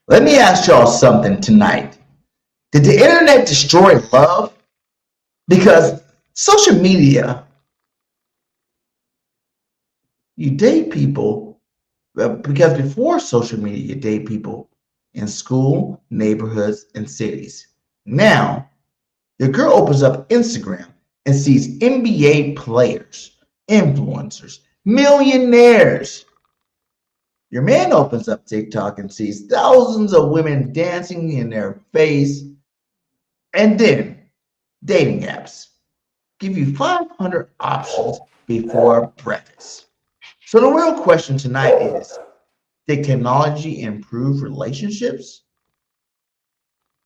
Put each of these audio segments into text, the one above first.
Let me ask y'all something tonight. Did the internet destroy love? Because social media, you date people, because before social media, you date people in school, neighborhoods, and cities. Now, your girl opens up Instagram and sees NBA players, influencers, millionaires. Your man opens up TikTok and sees thousands of women dancing in their face. And then dating apps give you 500 options before breakfast. So the real question tonight is, did technology improve relationships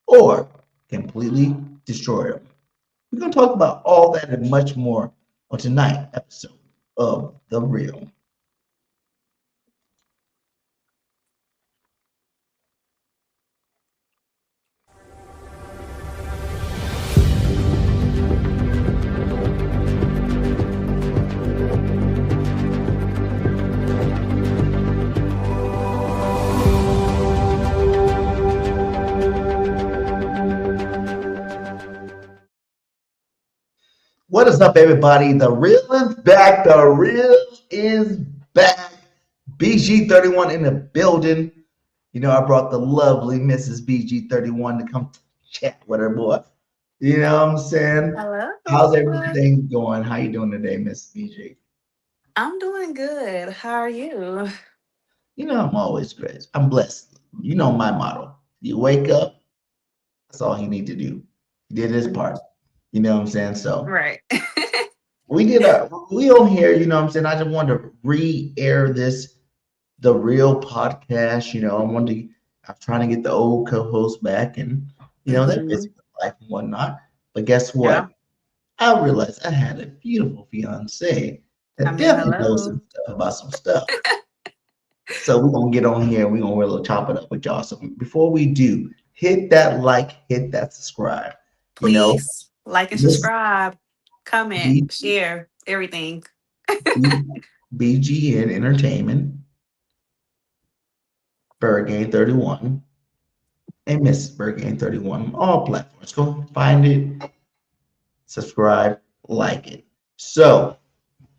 or completely destroy them? We're going to talk about all that and much more on tonight's episode of The Real. What is up, everybody? The Real is back. The Real is back. BG31 in the building. You know, I brought the lovely Mrs. BG31 to come chat with her boy. You know what I'm saying? Hello. How's everything going? How you doing today, Miss BG? I'm doing good. How are you? You know, I'm always great. I'm blessed. You know my motto. You wake up, that's all you need to do. He did his Mhm. part. You know what I'm saying? So Right. we on here, you know what I'm saying? I just wanted to re-air this the real podcast. You know, I'm trying to get the old co-host back and they're hmm busy with life and whatnot. But guess Yeah. what? I realized I had a beautiful fiance I that mean, definitely knows hello. some stuff about some stuff. So we're gonna get on here and we're gonna really chop it up with y'all. So before we do, hit that like, hit that subscribe. You know, Please like and Miss subscribe, comment, B, share, everything. B, BGN Entertainment, Burricane 31, and Miss Burricane 31 on all platforms. Go find it, subscribe, like it. So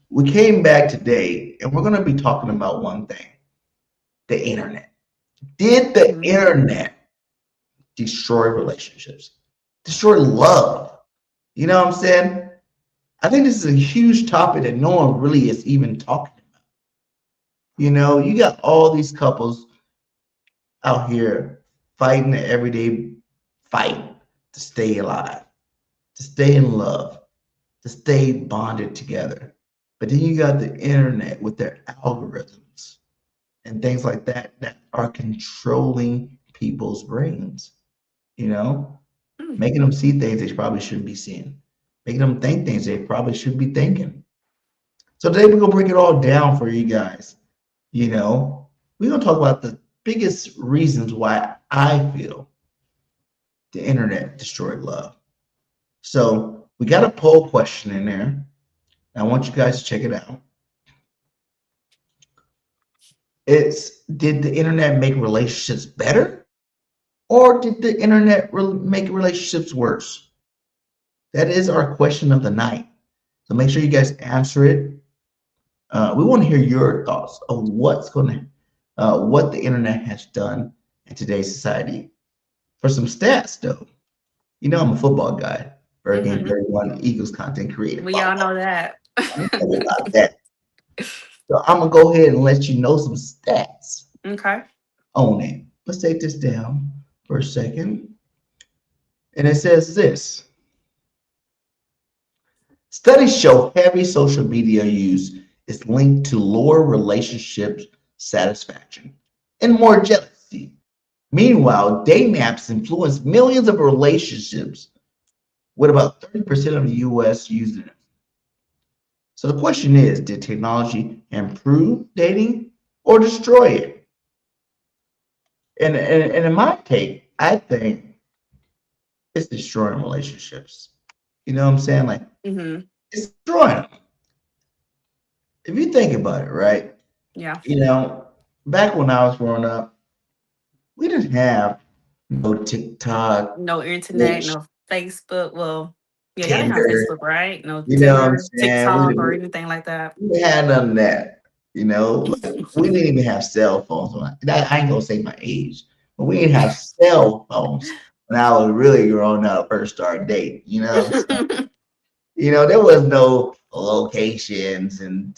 we came back today and we're gonna be talking about one thing: the internet. Did the hmm internet destroy relationships? Destroy love? You know what I'm saying? I think this is a huge topic that no one really is even talking about. You know, you got all these couples out here fighting the everyday fight to stay alive, to stay in love, to stay bonded together. But then you got the internet with their algorithms and things like that that are controlling people's brains, you know, Mm. making them see things they probably shouldn't be seeing, making them think things they probably should be thinking. So today we're gonna break it all down for you guys. You know, we're gonna talk about the biggest reasons why I feel the internet destroyed love. So we got a poll question in there. I want you guys to check it out. It's, did the internet make relationships better or did the internet make relationships worse? That is our question of the night. So make sure you guys answer it. We want to hear your thoughts of what the internet has done in today's society. For some stats, though, you know I'm a football guy. Bird Game hmm 31, Eagles content creator. We all know that. I'm talking about that. So I'm gonna go ahead and let you know some stats Okay. on it. Let's take this down for a second. And it says this: studies show heavy social media use is linked to lower relationship satisfaction and more jealousy. Meanwhile, dating apps influence millions of relationships with about 30% of the US using it. So the question is, did technology improve dating or destroy it? And in my take, I think it's destroying relationships. You know what I'm saying? Like, hmm it's destroying them. If you think about it, right? Yeah. You know, back when I was growing up, We didn't have no TikTok, No internet, Twitch, no Facebook. Well, yeah, y'all didn't have Tinder. Facebook, right? No You know what I'm Tinder, saying? TikTok, or anything like that. We had none of that. Like we didn't even have cell phones. I ain't gonna say my age, but we didn't have cell phones when I was really growing up, first started dating. There was no locations and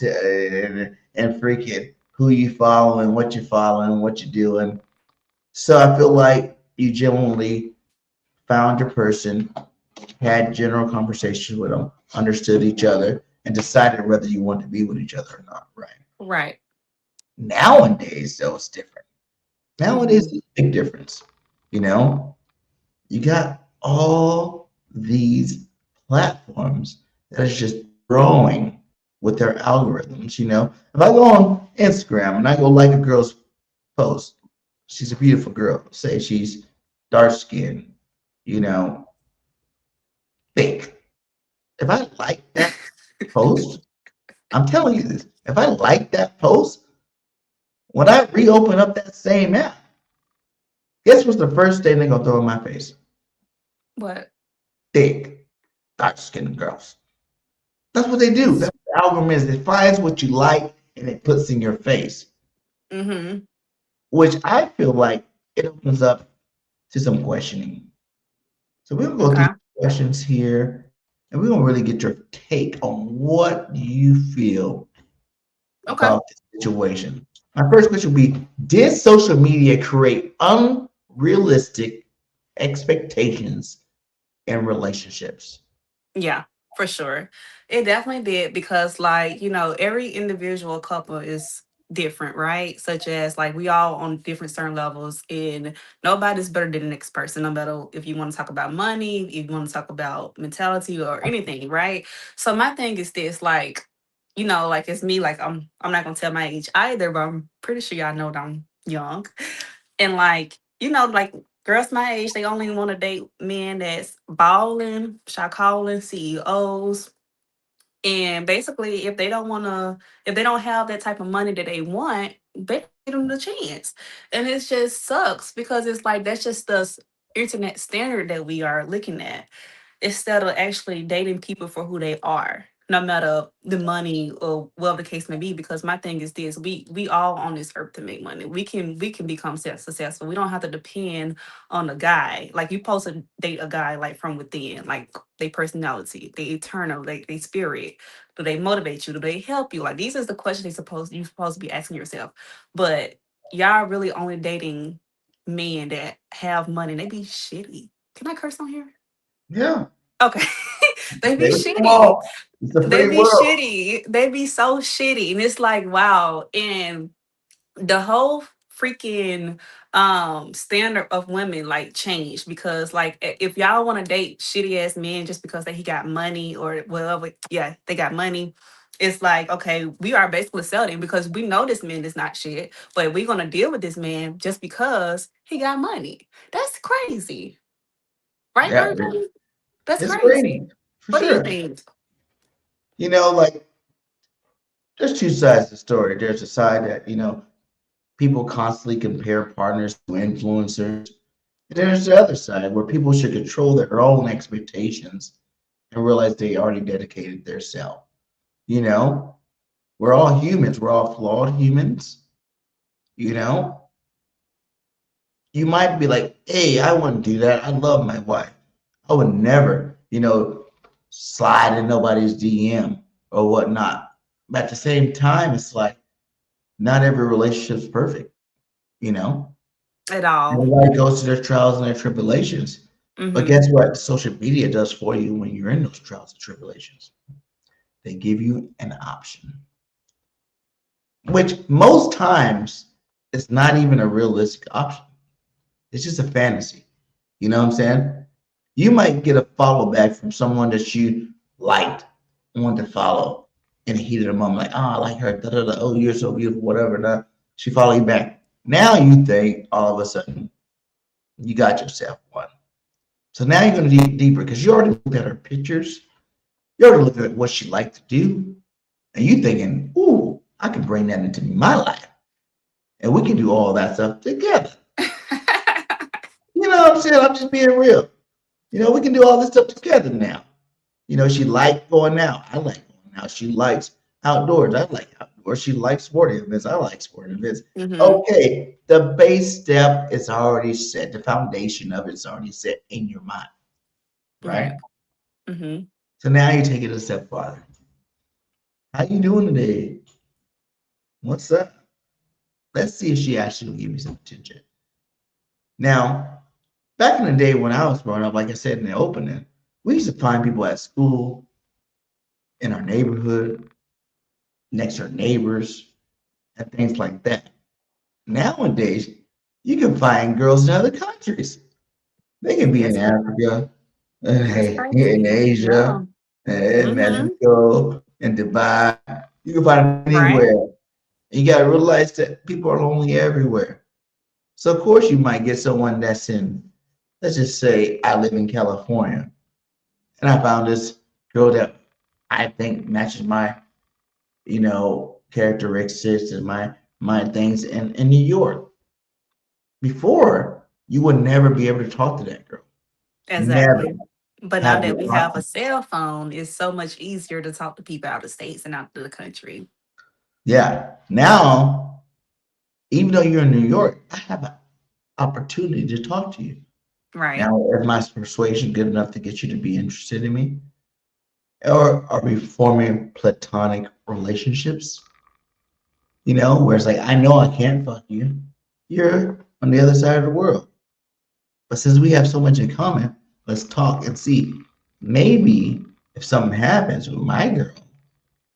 freaking who you following, what you're doing. So I feel like you genuinely found your person, had general conversations with them, understood each other, and decided whether you want to be with each other or not. Right. Right. Nowadays, though, it's different. Nowadays, Hmm. it's a big difference. You know, you got all these platforms that is just growing with their algorithms. If I go on Instagram and I go like a girl's post, she's a beautiful girl. Say she's dark skinned, you know, thick. If I like that post, I'm telling you this. If I like that post, when I reopen up that same app, guess what's the first thing they're gonna throw in my face? What? Thick, dark skinned girls. That's what they do. It's, That's what the algorithm is. It finds what you like and it puts in your face, mm-hmm. which I feel like it opens up to some questioning. So we're gonna go through Okay. some questions here and we're gonna really get your take on what you feel Okay. about this situation. My first question would be, did social media create unrealistic expectations in relationships? Yeah, for sure. It definitely did because, like, every individual couple is different, right? Such as, like, we all on different certain levels, and nobody's better than the next person, no matter if you want to talk about money, if you want to talk about mentality or anything, right? So, my thing is this, like, like it's me, like, I'm not gonna tell my age either, but I'm pretty sure y'all know that I'm young. And like, like girls my age, they only want to date men that's balling, shot calling, CEOs. And basically, if they don't have that type of money that they want, they don't give them the chance. And it just sucks because it's like that's just the internet standard that we are looking at instead of actually dating people for who they are, no matter the money or whatever the case may be. Because my thing is this: we all on this earth to make money. We can become successful. We don't have to depend on a guy. Like you supposed to date a guy like from within, like their personality, they eternal, they spirit. Do they motivate you? Do they help you? Like these is the questions you supposed to be asking yourself. But y'all really only dating men that have money. They be shitty. Can I curse on here? Yeah, Okay. They be say what you shitty. want. It's a They free be world. shitty. They be so shitty. And it's like, wow. And the whole freaking standard of women like changed because like if y'all want to date shitty ass men just because he got money or whatever, yeah, they got money. It's like, okay, we are basically selling because we know this man is not shit, but we're gonna deal with this man just because he got money. That's crazy. Right, Yeah, everybody? That's it's crazy. crazy for What do you sure. think? Like there's two sides of the story. There's a side that people constantly compare partners to influencers. And there's the other side where people should control their own expectations and realize they already dedicated their self. You know, we're all humans. We're all flawed humans. You know, you might be like, hey, I wouldn't do that. I love my wife. I would never, slide in nobody's DM or whatnot. But at the same time, it's like not every relationship's perfect, you know? At all. Everybody goes through their trials and their tribulations. But Mm-hmm. guess what social media does for you when you're in those trials and tribulations? They give you an option, which most times is not even a realistic option. It's just a fantasy. You know what I'm saying? You might get a follow back from someone that you liked, wanted to follow in the heat of the moment, like, oh, I like her, da da da, oh, you're so beautiful, whatever. Da. She follow you back. Now you think all of a sudden you got yourself one. So now you're going to dig deeper because you already looked at her pictures. You already looked at what she liked to do. And you thinking, ooh, I can bring that into my life. And we can do all that stuff together. know what I'm saying? I'm just being real. We can do all this stuff together now. She liked going out. I like going out. She likes outdoors. I like outdoors. She likes sporting events. I like sporting events. Mm-hmm. Okay, the base step is already set. The foundation of it is already set in your mind, right? Right. Mm-hmm. So now you take it a step farther. How you doing today? What's up? Let's see if she actually will give me some attention. Now, back in the day when I was growing up, like I said in the opening, we used to find people at school, in our neighborhood, next to our neighbors, and things like that. Nowadays, you can find girls in other countries. They can be in That's Africa, that's in crazy. Asia, Yeah. in Mm-hmm. Mexico, in Dubai. You can find them Right. anywhere. You got to realize that people are lonely everywhere. So, of course, you might get someone that's in, let's just say, I live in California, and I found this girl that I think matches my, characteristics and my things in New York. Before, you would never be able to talk to that girl. Never Exactly. But now have that the we have a option. cell phone, it's so much easier to talk to people out of states and out of the country. Yeah. Now, even though you're in New York, I have an opportunity to talk to you. Right. Now, is my persuasion good enough to get you to be interested in me? Or are we forming platonic relationships? Where it's like, I know I can't fuck you. You're on the other side of the world. But since we have so much in common, let's talk and see. Maybe if something happens with my girl,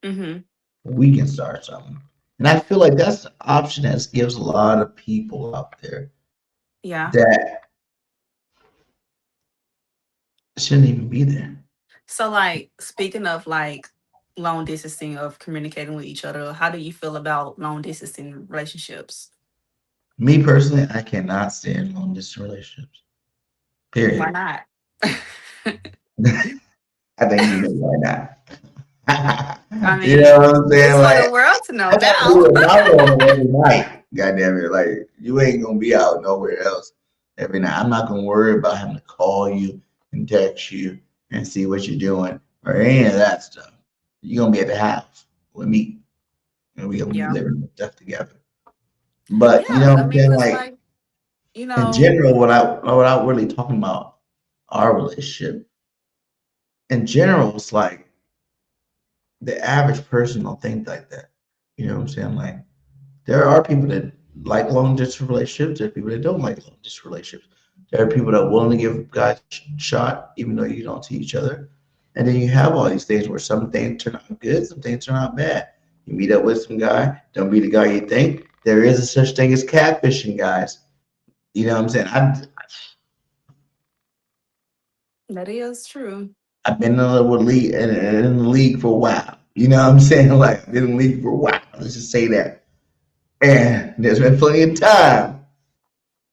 Mm-hmm. we can start something. And I feel like that's the option that gives a lot of people out there Yeah. that shouldn't even be there. So like speaking of like long distancing of communicating with each other, how do you feel about long distancing relationships? Me personally, I cannot stand long distance relationships. Why Period. not? I think you know why not. I You know what mean, I'm saying? it's for the Like, world to know I got to now. do a night on it every night. Goddamn it! Like, you ain't gonna be out nowhere else every night. I'm not gonna worry about having to call you and text you and see what you're doing or any of that stuff. You're gonna be at the house with me, and we gonna be Yeah. living the stuff together. But you Yeah. know what I I'm mean, saying? cause Like, like, you in know, general, without really talking about our relationship, in general, it's like the average person don't think like that. You know what I'm saying? Like, there are people that like long distance relationships. There are people that don't like long distance relationships. There are people that are willing to give guys a shot, even though you don't see each other. And then you have all these things where some things turn out good, some things turn out bad. You meet up with some guy, don't be the guy you think. There is a such thing as catfishing, guys. You know what I'm saying? that is true. I've been in in the league for a while. You know what I'm saying? Like, I've been in the league for a while. Let's just say that. And there's been plenty of time.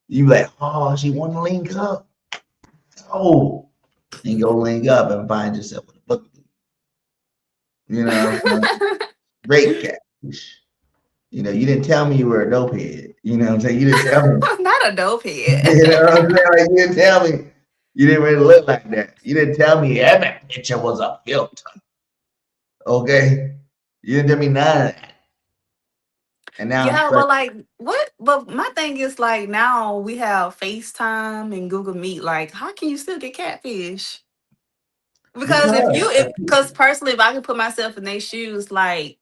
You be like, oh, she want to link up. Oh, and go link up and find yourself with a book. You know what I'm saying? Great catfish. You didn't tell me you were a dope head. You know what I'm saying? You didn't tell me. Not a dope head. You know what I'm saying? Like, you didn't tell me you didn't really look like that. You didn't tell me that picture was a filter. Okay? You didn't tell me none of that. And now I'm Yeah, stuck. but like what but my thing is like now we have FaceTime and Google Meet. Like, how can you still get catfish? Because Because because personally, if I can put myself in their shoes, like,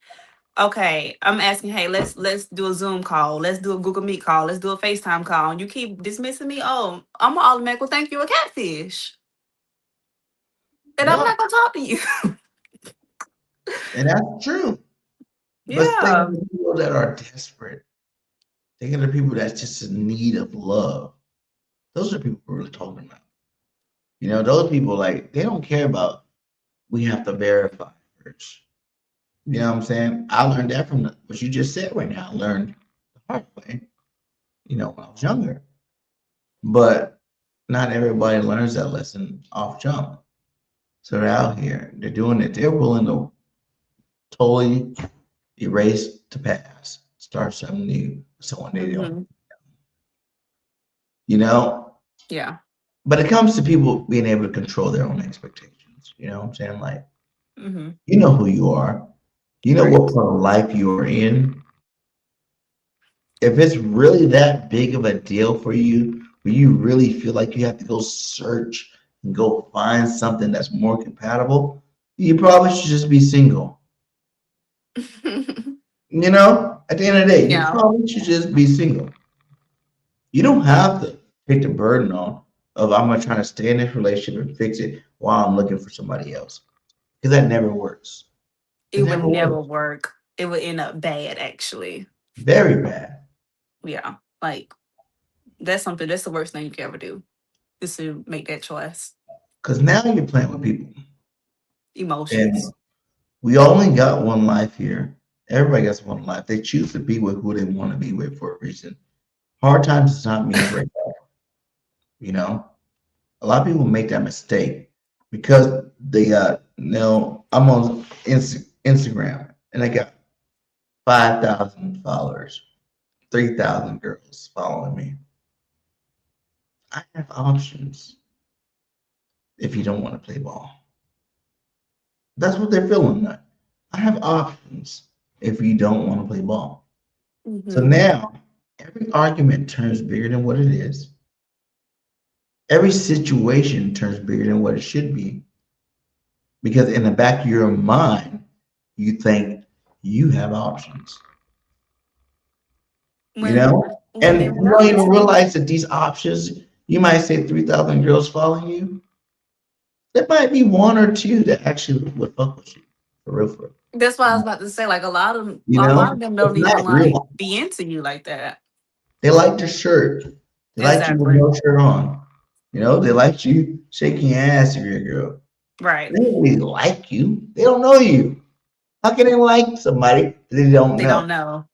okay, I'm asking, hey, let's do a Zoom call, let's do a Google Meet call, let's do a FaceTime call, and you keep dismissing me. Oh, I'm gonna automatically think you a catfish, and I'm no, not gonna talk to you. and that's true. But think of Yeah. the people that are desperate. Think of the people that's just in need of love. Those are the people we're really talking about. Those people like they don't care about we have to verify first. You know what I'm saying? I learned that from what you just said right now. I learned the hard way, when I was younger. But not everybody learns that lesson off jump. So they're out here, they're doing it. They're willing to totally erase the past, start something new, someone they don't. Hmm. You know? Yeah. But it comes to people being able to control their own expectations. You know what I'm saying? Like, Hmm. you know who you are. You know Right. what part of life you are in. If it's really that big of a deal for you, where you really feel like you have to go search and go find something that's more compatible, you probably should just be single. You know, at the end of the day, you Yeah. probably should just be single. You don't have to take the burden on of I'm gonna try to stay in this relationship and fix it while I'm looking for somebody else. Because that never works. It It would never never works. work. It would end up bad, actually. Very bad. Yeah. Like, that's the worst thing you can ever do is to make that choice. Because now you're playing with people. And Emotions. we only got one life here. Everybody gets one life. They choose to be with who they want to be with for a reason. Hard times does not mean break up, you know? A lot of people make that mistake because they got, I'm on Instagram and I got 5,000 followers, 3,000 girls following me. I have options if you don't want to play ball. That's what they're feeling like. I have options if you don't want to play ball. So Hmm. now every argument turns bigger than what it is. Every situation turns bigger than what it should be because in the back of your mind, you think you have options, you When know? in And you don't even reality, realize that these options, you might say 3,000 girls following you. There might be one or two that actually would fuck with you, for real, for real. that's what I was about to say. Like You a know, lot of them it's don't even not like real. be into you like that. They liked your shirt. They liked you with Exactly. no shirt on. You know, they liked you shaking your ass if you're a girl. Right. They don't really like you. They don't know you. How can they like somebody that they don't They know? don't know.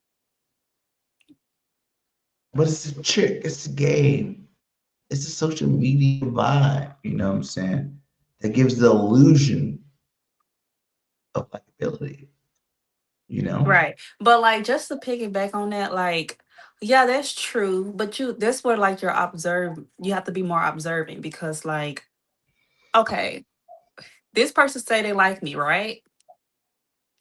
But it's a trick. It's a game. It's a social media vibe. You know what I'm saying? That gives the illusion of likability. You know? Right. But like just to piggyback on that, like, yeah, that's true. But that's where like you have to be more observant because like, okay, this person say they like me, right?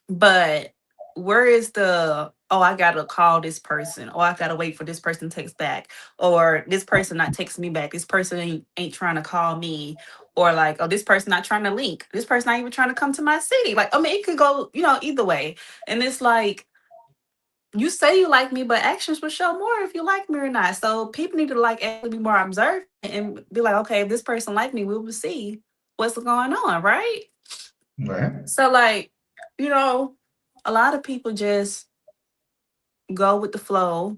But where is the, oh, I gotta call this person, or I gotta wait for this person to text back, or this person not texting me back, this person ain't trying to call me, or like, oh, this person not trying to link, this person not even trying to come to my city. Like, I mean, it could go, either way. And it's like, you say you like me, but actions will show more if you like me or not. So people need to like actually be more observant and be like, okay, if this person like me, we will see what's going on, right? Right? So like, you know, a lot of people just go with the flow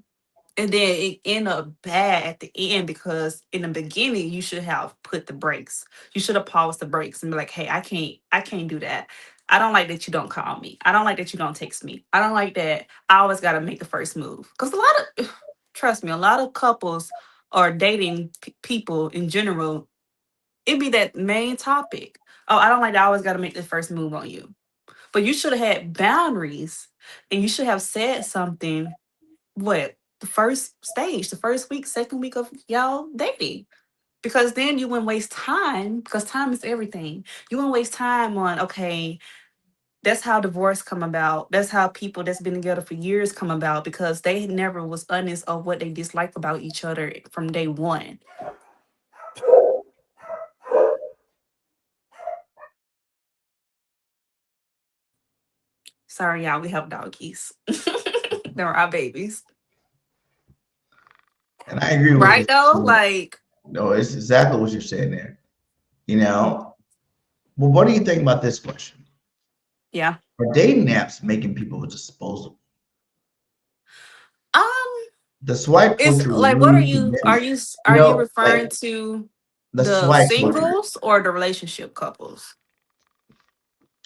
and then it end up bad at the end because in the beginning you should have put the brakes. You should have paused the brakes and be like, hey, I can't do that. I don't like that you don't call me. I don't like that you don't text me. I don't like that I always gotta make the first move. Cause a lot of trust me, a lot of couples are dating people in general. It be that main topic. Oh, I don't like that I always gotta make the first move on you. But you should have had boundaries and you should have said something, what, the first stage, the first week, second week of y'all dating. Because then you wouldn't waste time, because time is everything. You wouldn't waste time on, okay, that's how divorce come about. That's how people that's been together for years come about because they never was honest of what they dislike about each other from day one. Sorry, y'all, we have doggies. They're our babies. And I agree with Right you. though? Like, No, it's exactly what you're saying there. You know? Well, what do you think about this question? yeah. Are dating apps making people disposable? Um, The swipe It's culture like, what ruins commitment. You are you know, like referring to the the swipe culture. singles or the relationship couples?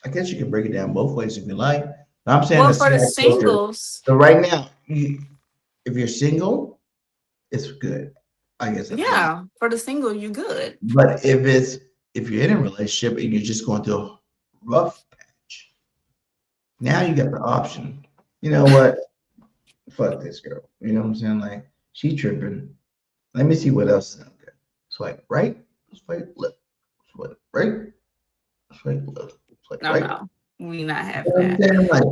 I guess you can break it down both ways if you like. But I'm saying the Well, for the swipe culture. singles, So right now, if you're single, it's good. I guess that's good. yeah, for the single, you good. But if you're in a relationship and you're just going through a rough patch, now you got the option. You know what? Fuck this girl. You know what I'm saying? Like she tripping. Let me see what else is out there. swipe right, swipe left, swipe right, swipe left, swipe No, right. no, we not You having know what I'm that. saying? Like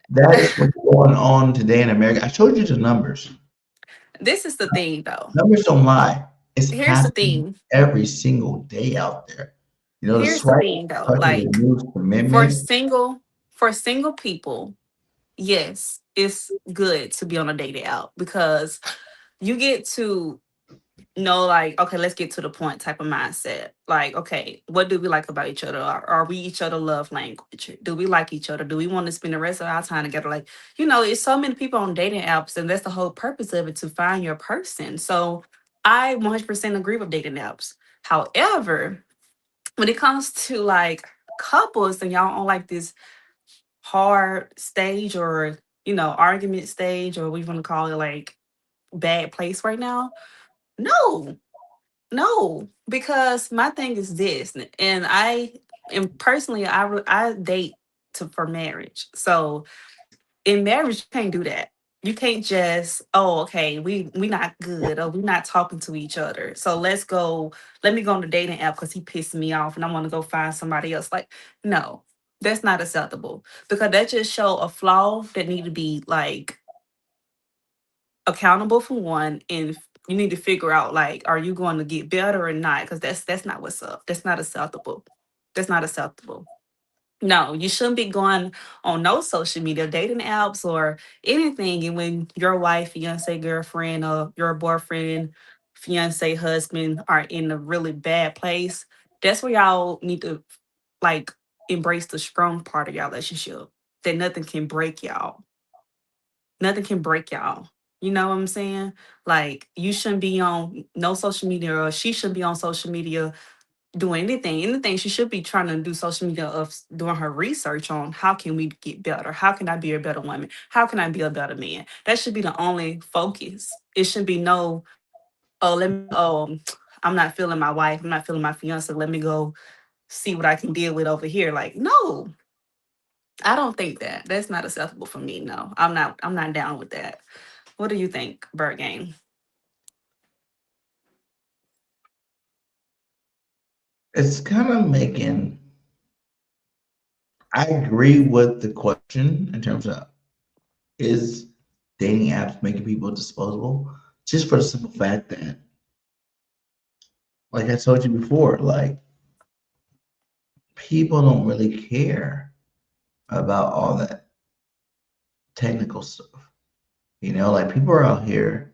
that's what's going on today in America. I showed you the numbers. This is the thing, though. Numbers don't lie. It's Here's the happening thing. every single day out there. You know, the Here's the swipe thing, though. starts with a Like new for commitment. single for single people, yes, it's good to be on a dating app because you get to know, like, okay, let's get to the point type of mindset. Like, okay, what do we like about each other? Are we each other love language? Do we like each other? Do we want to spend the rest of our time together? Like, it's so many people on dating apps, and that's the whole purpose of it, to find your person. So I 100% agree with dating apps. However, when it comes to like couples and y'all on like this hard stage, or argument stage, or we want to call it like bad place right now, no, no, because my thing is this, and personally, I date for marriage. So in marriage, you can't do that. You can't just, oh, okay, we not good, or we not talking to each other. So let me go on the dating app because he pissed me off and I want to go find somebody else. Like, no, that's not acceptable, because that just show a flaw that need to be like accountable for one, and you need to figure out, like, are you going to get better or not? Because that's not what's up. That's not acceptable. That's not acceptable. No, you shouldn't be going on no social media, dating apps, or anything. And when your wife, fiance, girlfriend, or your boyfriend, fiance, husband are in a really bad place, that's where y'all need to like embrace the strong part of your relationship. That nothing can break y'all. Nothing can break y'all. You know what I'm saying? Like, you shouldn't be on no social media, or she shouldn't be on social media doing anything. Anything, she should be trying to do social media of doing her research on how can we get better? How can I be a better woman? How can I be a better man? That should be the only focus. It shouldn't be no, oh, I'm not feeling my wife, I'm not feeling my fiance. Let me go see what I can deal with over here. Like, no, I don't think that. That's not acceptable for me. No, I'm not down with that. What do you think, Bird Game? It's kind of making. I agree with the question in terms of is dating apps making people disposable? Just for the simple fact that, like I told you before, like people don't really care about all that technical stuff. You know, like people are out here,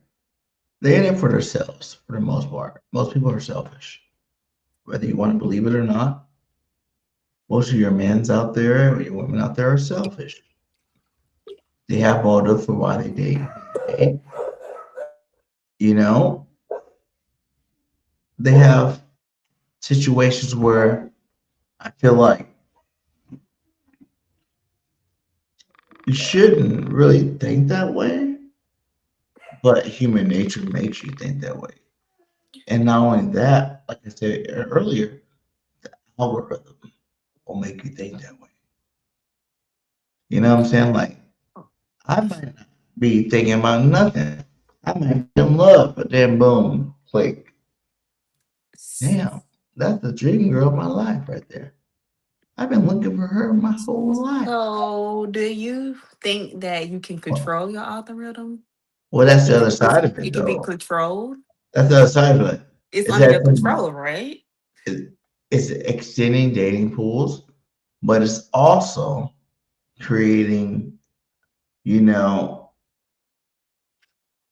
they're in it for themselves for the most part. Most people are selfish, whether you want to believe it or not. Most of your men's out there, or your women out there are selfish. They have motive for why they date. Date. You know, they have situations where I feel like you shouldn't really think that way, but human nature makes you think that way. And not only that, like I said earlier, the algorithm will make you think that way. You know what I'm saying? Like, I might not be thinking about nothing. I might be in love, but then boom, click. Damn, that's the dream girl of my life right there. I've been looking for her my whole life. So, do you think that you can Well, control your algorithm? well, that's the It other can side of it it, can be though. controlled. That's the other side of it. It's Is under that your control, right? it's extending dating pools, but it's also creating, you know,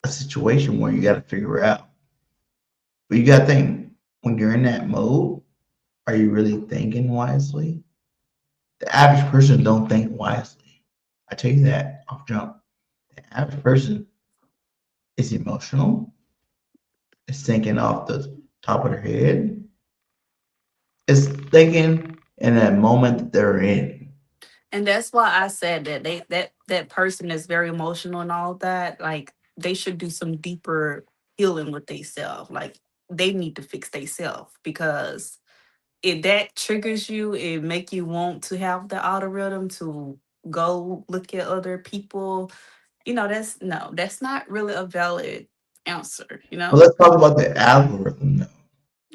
a situation where you got to figure out. But you got to think when you're in that mode, are you really thinking wisely? The average person don't think wisely. I tell you that off jump. The average person is emotional. It's thinking off the top of their head. It's thinking in that moment that they're in. And that's why I said that that person is very emotional and all that. Like, they should do some deeper healing with themselves. Like, they need to fix themselves, because if that triggers you, it make you want to have the algorithm to go look at other people. That's, no, that's not really a valid answer. But let's talk about the algorithm though.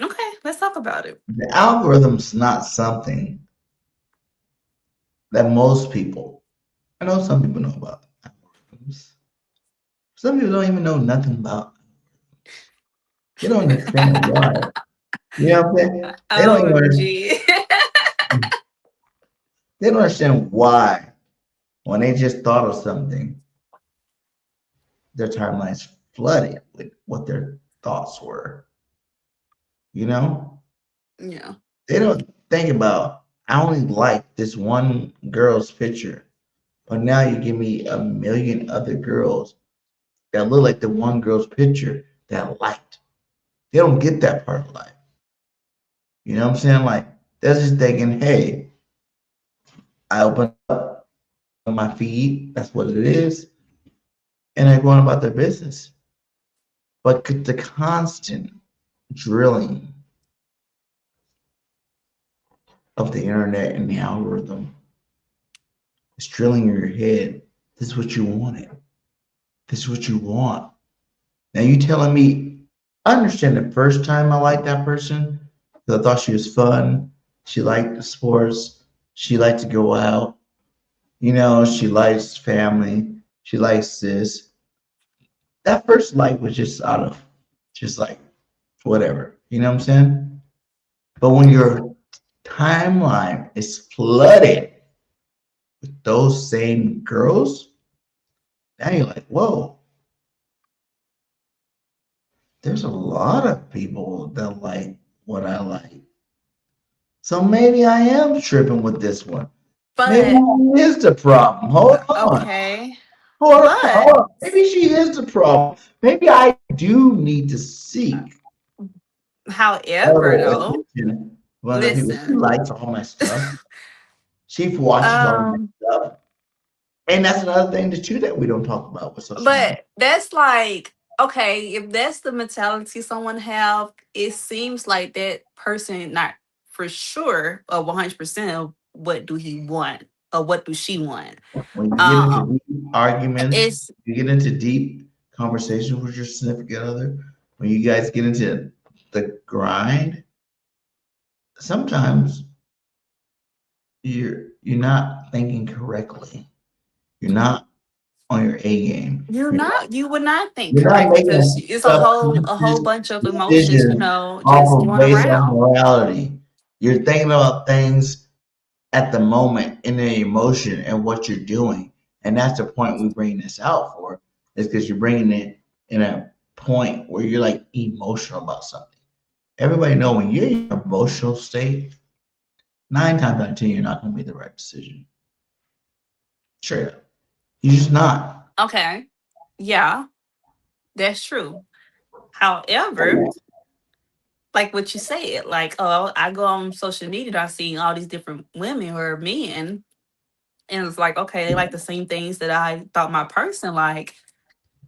Okay, let's talk about it. The algorithm's not something that most people, I know some people know about algorithms. Some people don't even know nothing about. They don't understand why. You know what I'm saying? They don't even OMG. they don't understand why when they just thought of something, their timeline's flooded with what their thoughts were. You know? Yeah. They don't think about I only like this one girl's picture, but now you give me a million other girls that look like the one girl's picture that I liked. They don't get that part of life. You know what I'm saying? Like they're just thinking, hey, I open up my feed, that's what it is, and they're going about their business. But the constant drilling of the internet and the algorithm is drilling in your head. This is what you wanted. This is what you want. Now you telling me, I understand the first time I liked that person because I thought she was fun. She liked the sports. She liked to go out. You know, she likes family. She likes this. That first like was just out of just like whatever. You know what I'm saying? But when your timeline is flooded with those same girls, now you're like, whoa, there's a lot of people that like what I like. So maybe I am tripping with this one. Maybe But she is the problem. Hold on. okay. Hold on. But Hold on. Maybe she is the problem. Maybe I do need to seek however other though, attention from other people. She listen. likes all my stuff. She watches all my Um stuff. And that's another thing too that we don't talk about with social media. but that's like, okay, if that's the mentality someone have, it seems like that person not for sure or 100% of what do he want or what do she want. When you get into Um deep arguments, it's you get into deep conversations with your significant other, when you guys get into the grind, sometimes you're not thinking correctly. You're not on your A game. you would not think You're not correctly because making it's a whole subconscious bunch of emotions, decisions just off of going based on around. morality. You're thinking about things at the moment in the emotion and what you're doing. And that's the point we bring this out for, is because you're bringing it in a point where you're like emotional about something. Everybody know when you're in an emotional state, 9 times out of 10, you're not going to make the right decision. Straight up. You're just not. Okay. Yeah, that's true. However, like what you said, like, oh, I go on social media, and I see all these different women or men, and it's like, okay, they like the same things that I thought my person like.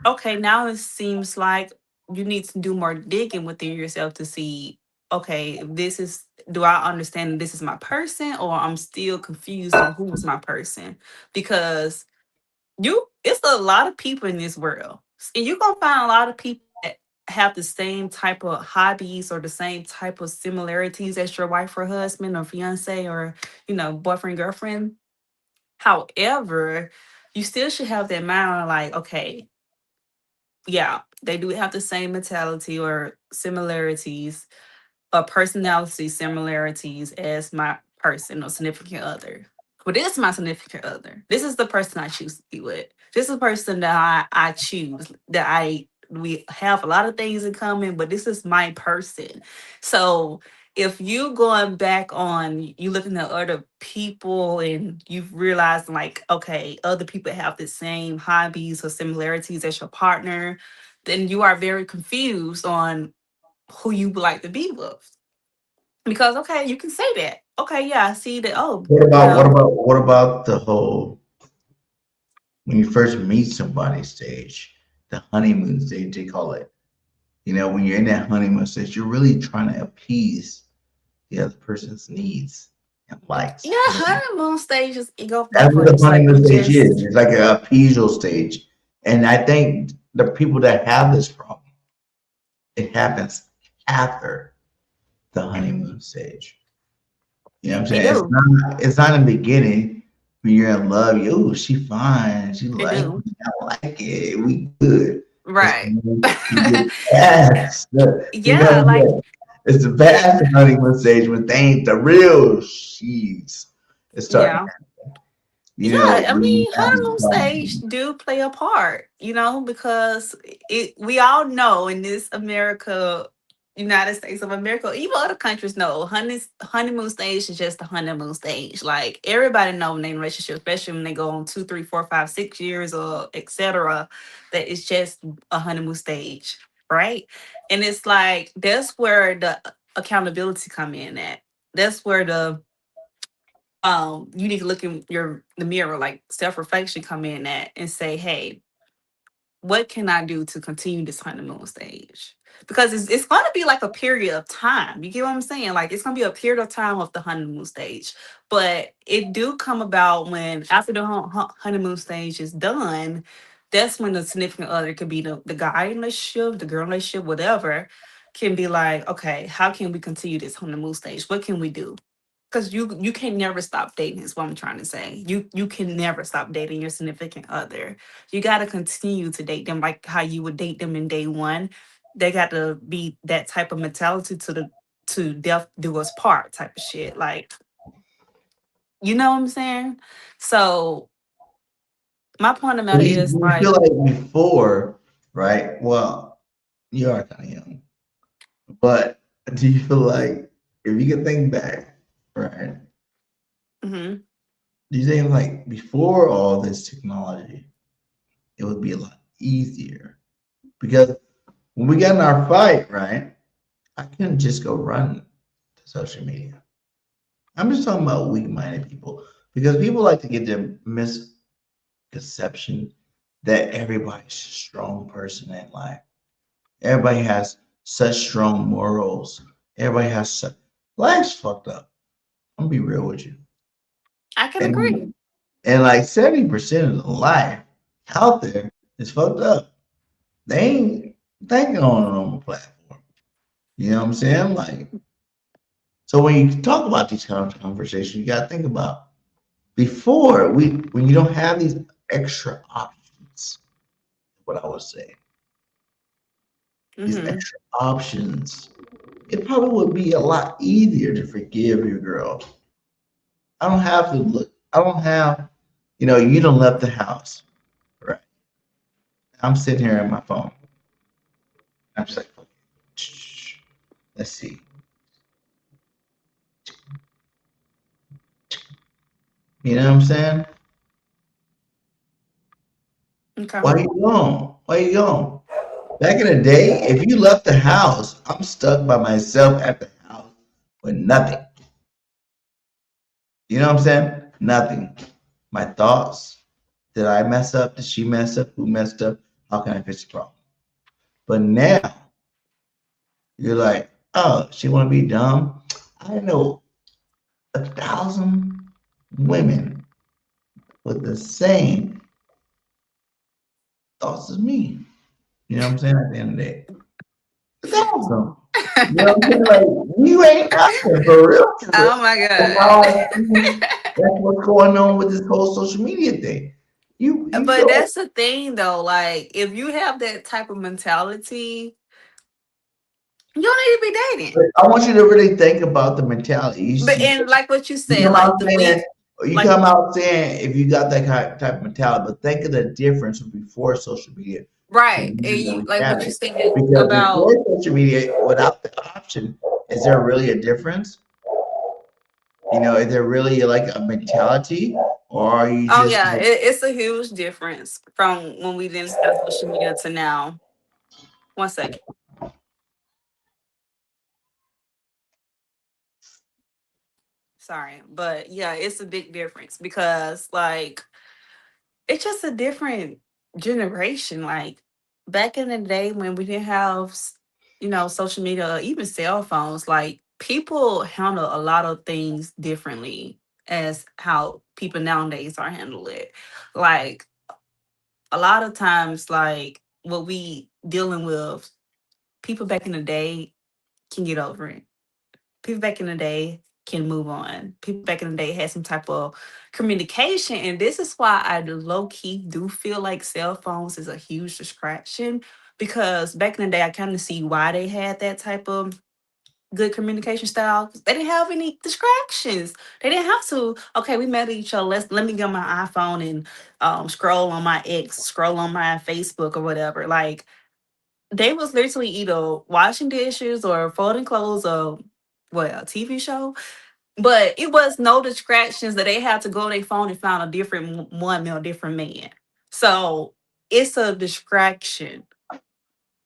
Okay, now it seems like you need to do more digging within yourself to see, okay, this is, do I understand this is my person or I'm still confused on who is my person? Because it's a lot of people in this world. And you're gonna find a lot of people that have the same type of hobbies or the same type of similarities as your wife or husband or fiance or, boyfriend, girlfriend. However, you still should have that mind of like, okay, yeah, they do have the same mentality or similarities or personality similarities as my person or significant other. But this is my significant other. This is the person I choose to be with. This is the person that I choose. We have a lot of things in common, but this is my person. So if you going back on you looking at other people and you've realized like, okay, other people have the same hobbies or similarities as your partner, then you are very confused on who you would like to be with. Because okay, you can say that. Okay, yeah, I see that. Oh, What you about what know, about what about the whole when you first meet somebody stage, the honeymoon stage they call it. You know, when you're in that honeymoon stage, you're really trying to appease the other person's needs and likes. yeah, honeymoon stages it go That's both what the ways. Like you honeymoon stage is. just It's like an appeasal stage. And I think the people that have this problem, it happens after. the honeymoon stage. You know what I'm It saying? do. It's not in the beginning when you're in love. You, she fine. She It like do. me. I like it. We good. It's Right. when you get past you know Yeah, what I'm like saying? It's the it, past the honeymoon stage when they ain't the real she's. It's starting. yeah. You Yeah, know, I when you mean, have these honeymoon stage problems. do play a part, because we all know in this America, United States of America, even other countries know honeymoon stage is just the honeymoon stage. Like everybody know in their relationship, especially when they go on 2, 3, 4, 5, 6 years or etc., that it's just a honeymoon stage, right? And it's like that's where the accountability come in at. That's where you need to look in the mirror, like self-reflection come in at and say, hey, what can I do to continue this honeymoon stage? Because it's going to be like a period of time. You get what I'm saying? Like it's going to be a period of time of the honeymoon stage, but it do come about when after the honeymoon stage is done. That's when the significant other could be the guy in the relationship, the girl in the relationship, whatever, can be like, okay, how can we continue this honeymoon stage? What can we do? Because you can never stop dating is what I'm trying to say. You can never stop dating your significant other. You got to continue to date them like how you would date them in day one. They got to be that type of mentality to death do us part type of shit. Like, you know what I'm saying? So my point of Do matter you, is do you feel like, like before, right? Well, you are kind of young, but do you feel like if you can think back, right? hmm Do you think like before all this technology, it would be a lot easier? Because when we got in our fight, right? I couldn't just go run to social media. I'm just talking about weak-minded people because people like to get their misconception that everybody's a strong person in life. Everybody has such strong morals. Everybody has such life's fucked up. I'm gonna be real with you. I can And agree. and like 70% of the life out there is fucked up. They ain't thinking on a normal platform. You know what I'm saying? Like, so when you talk about these kind of conversations, you gotta think about before when you don't have these extra options, what I would say, these hmm extra options, it probably would be a lot easier to forgive your girl. I don't have to look. I don't have, you don't left the house, right? I'm sitting here on my phone. I'm just like, let's see. You know what I'm saying? Okay. Why you gone? Why you gone? Back in the day, if you left the house, I'm stuck by myself at the house with nothing. You know what I'm saying? Nothing. My thoughts. Did I mess up? Did she mess up? Who messed up? How can I fix the problem? But now you're like, oh, she want to be dumb. I know 1,000 women with the same thoughts as me. You know what I'm saying? At the end of the day, 1,000. You know what I'm saying? Like you ain't nothing for real. For real. Oh my And god. now I see that's what's going on with this whole social media thing. You But feel that's the thing though, like if you have that type of mentality, you don't need to be dating. I want you to really think about the mentality. But and like what you You said, come like out the saying, week, you like come out saying if you got that type of mentality, but think of the difference before social media to right, and when you we like have what you it. said Because about. before social media, without the option, is there really a difference? Is there really like a mentality, or are you Oh just yeah, like, it's a huge difference from when we didn't have social media to now. One second, sorry, but yeah, it's a big difference because like it's just a different generation. Like back in the day when we didn't have, social media or even cell phones, like people handle a lot of things differently as how people nowadays are handle it. Like a lot of times, like what we dealing with, people back in the day can get over it. people back in the day can move on. People back in the day had some type of communication. And this is why I low key do feel like cell phones is a huge distraction. Because back in the day, I kind of see why they had that type of good communication style. 'Cause they didn't have any distractions. They didn't have to. Okay, we met each other. Let me get my iPhone and scroll on my X, scroll on my Facebook or whatever. Like they was literally either washing dishes or folding clothes or well, a TV show. But it was no distractions that they had to go on their phone and find a different woman or different man. So it's a distraction.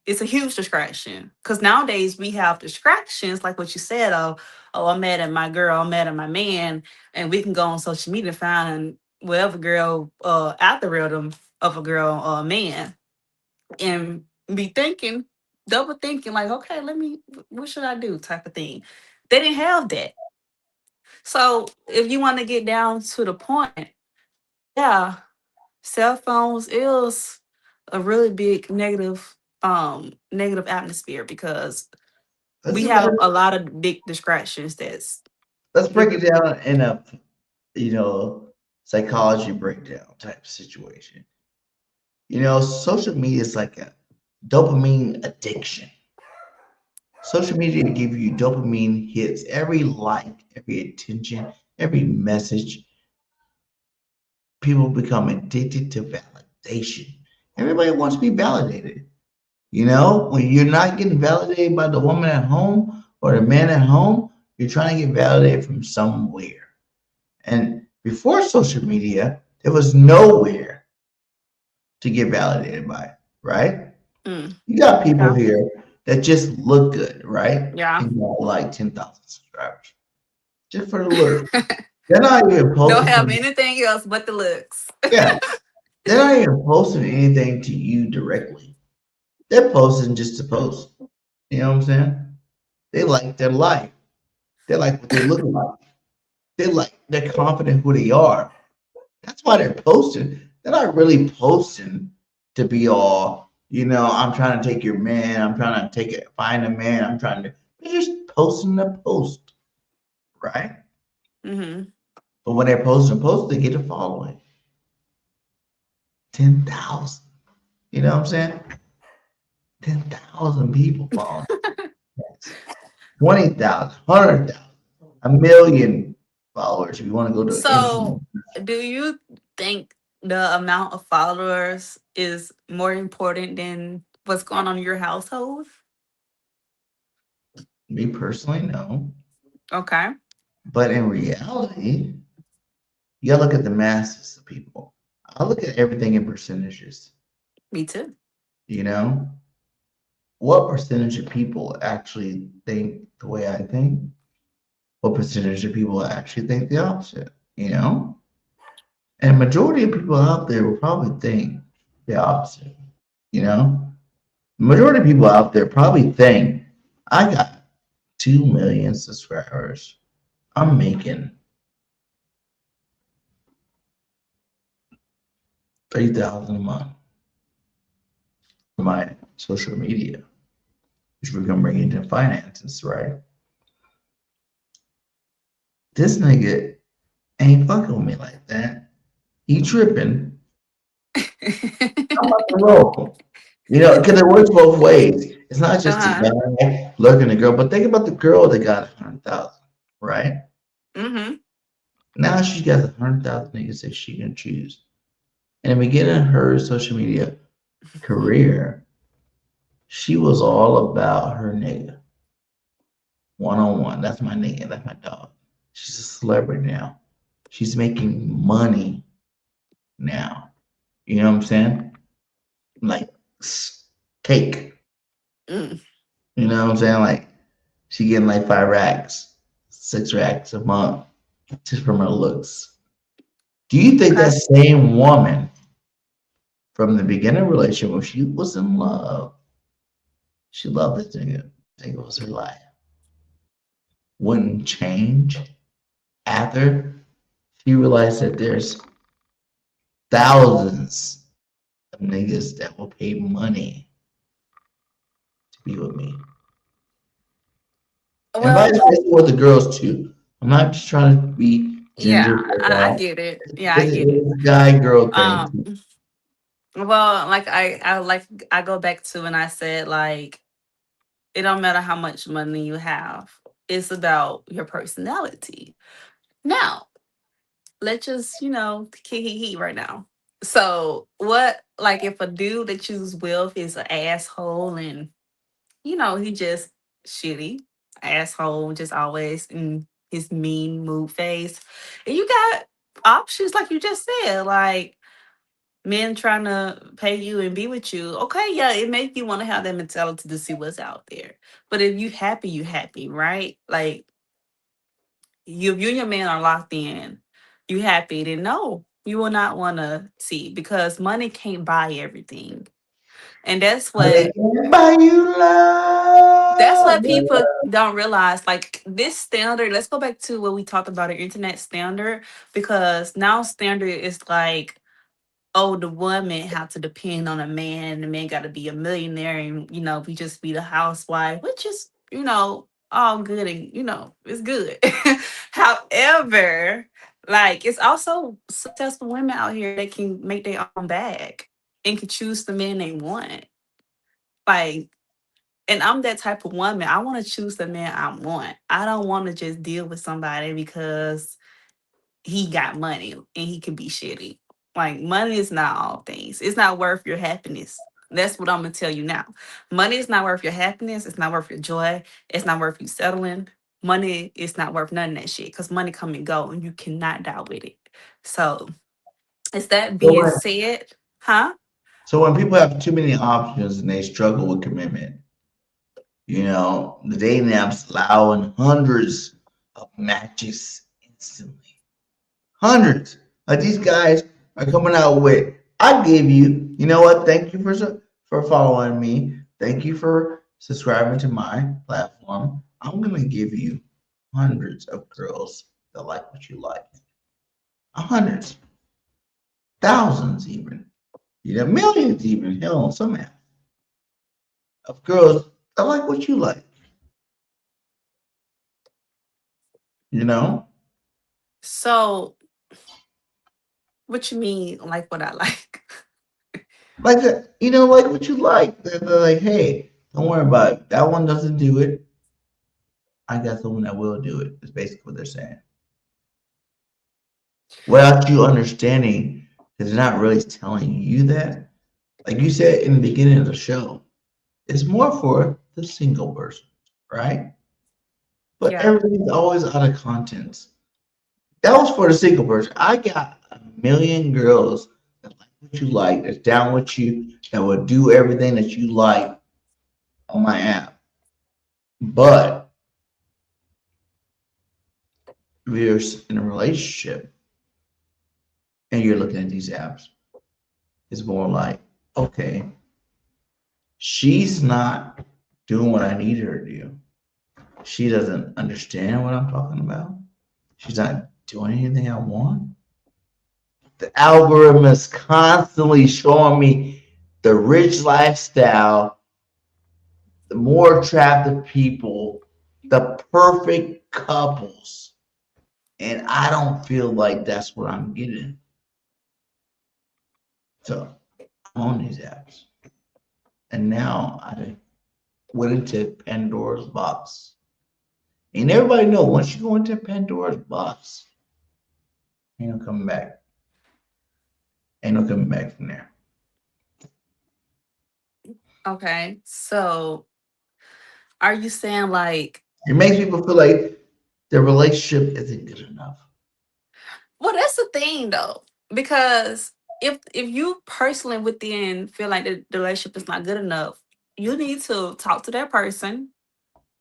It's a huge distraction because nowadays we have distractions like what you said of, oh, I'm mad at my girl, I'm mad at my man, and we can go on social media and find whatever girl algorithm of a girl or a man and be thinking, double thinking, like, okay, what should I do type of thing. They didn't have that. So if you want to get down to the point, yeah, cell phones is a really big negative atmosphere because Let's we look at have it. a lot of big distractions that's Let's break giving. it down in a psychology breakdown type situation. Social media is like a dopamine addiction. Social media give you dopamine hits, every like, every attention, every message. People become addicted to validation. Everybody wants to be validated. When you're not getting validated by the woman at home or the man at home, you're trying to get validated from somewhere. And before social media, there was nowhere to get validated by, right? Mm, You got people yeah, here that just look good, right? yeah. And got like 10,000 subscribers just for the look. They're not even Don't posting have from, anything else but the looks. yeah, they're not even posting anything to you directly. They're posting just to post. You know what I'm saying? They like their life. They like what they look like. They're confident who they are. That's why they're posting. They're not really posting to be all, I'm trying to take your man. I'm trying to find a man. They're just posting a post, right? Hmm. But when they're posting a post, they get a following 10,000. You know what I'm saying? 10,000 people following. Yes. 20,000, 100,000, a million followers if you want to go to So, influence. do you think the amount of followers is more important than what's going on in your household? Me personally, no. Okay, But in reality, you gotta look at the masses of people. I look at everything in percentages. me too. You know, what percentage of people actually think the way I think? What percentage of people actually think the opposite? You know, and majority of people out there will probably think the opposite. You know, majority of people out there probably think I got 2 million subscribers. I'm making 3,000 a month for my social media, which we're gonna bring into finances, right? This nigga ain't fucking with me like that. He tripping. I'm about to roll. Because it works both ways. It's not just the Uh-huh. guy looking at the girl, but think about the girl that got 100,000, right? Mm-hmm. Now she got 100,000 niggas that she can choose. And in the beginning of her social media career, she was all about her nigga, one on one. That's my nigga. That's my dog. She's a celebrity now. She's making money now. You know what I'm saying? Like cake. Mm, You know what I'm saying? Like she getting like 5 racks, 6 racks a month just from her looks. Do you think okay. that same woman from the beginning relationship when she was in love, she loved this nigga. This nigga was her life. Wouldn't change after she realized that there's thousands of niggas that will pay money to be with me. And vice Well, versa with the girls too. I'm not just trying to be gender yeah, I profile. get it. Yeah, I It's get it. a guy girl thing Um, too. well, like I go back to when I said like it don't matter how much money you have. It's about your personality. Now, let's just, kick heat right now. So what like if a dude that you was with is an asshole and he just shitty, asshole, just always in his mean mood phase. And you got options like you just said, like men trying to pay you and be with you. Okay, yeah, it make you want to have that mentality to see what's out there. But if you happy, right? Like you and your man are locked in, you happy, then no, you will not want to see because money can't buy everything. And Money can't buy you that's love. what people don't realize. Like this standard, let's go back to what we talked about, an internet standard, because now standard is like, oh, the woman have to depend on a man, the man got to be a millionaire, and we just be the housewife, which is all good and it's good. However, like it's also successful women out here that can make their own bag and can choose the men they want. Like, and I'm that type of woman. I want to choose the man I want. I don't want to just deal with somebody because he got money and he can be shitty. Like money is not all things. It's not worth your happiness. That's what I'm gonna tell you now. Money is not worth your happiness. It's not worth your joy. It's not worth you settling. Money is not worth none of that shit because money come and go and you cannot die with it. So, is that So being when, said, huh? so when people have too many options and they struggle with commitment, the dating apps allowing hundreds of matches instantly. Hundreds. Like these guys are coming out with, I gave you, you know what? Thank you for following me. Thank you for subscribing to my platform. I'm gonna give you hundreds of girls that like what you like. Hundreds, thousands even, millions even. Hell, some of girls that like what you like. You know, So, what you mean, like what I like? like that. Like what you like. They're like, hey, don't worry about it. That one doesn't do it. I got someone that will do it. Is basically what they're saying. Without you understanding, because they're not really telling you that. Like you said in the beginning of the show, it's more for the single person, right? But Yeah. everything's always out of context. That was for the single person. I got a million girls that like what you like, that's down with you, that will do everything that you like on my app. But if you're in a relationship and you're looking at these apps, it's more like, okay, she's not doing what I need her to do. She doesn't understand what I'm talking about. She's not doing anything I want. The algorithm is constantly showing me the rich lifestyle, the more attractive people, the perfect couples. And I don't feel like that's what I'm getting. So I'm on these apps. And now I went into Pandora's box. And everybody know once you go into Pandora's box, ain't no coming back. Ain't no coming back from there. Okay. So, are you saying like, It makes people feel like their relationship isn't good enough. well, that's the thing though, because if you personally within feel like the relationship is not good enough, you need to talk to that person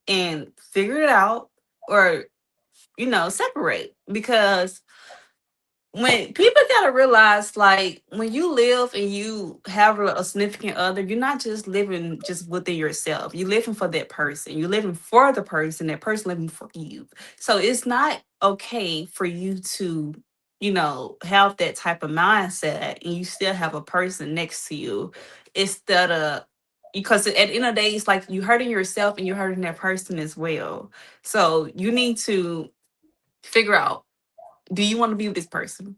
and figure it out, or separate, because when people gotta realize, like when you live and you have a significant other, you're not just living just within yourself. You're living for that person. You're living for the person. That person living for you. So it's not okay for you to, have that type of mindset and you still have a person next to you instead of because at the end of the day, it's like you hurting yourself and you're hurting that person as well. So you need to figure out, do you want to be with this person?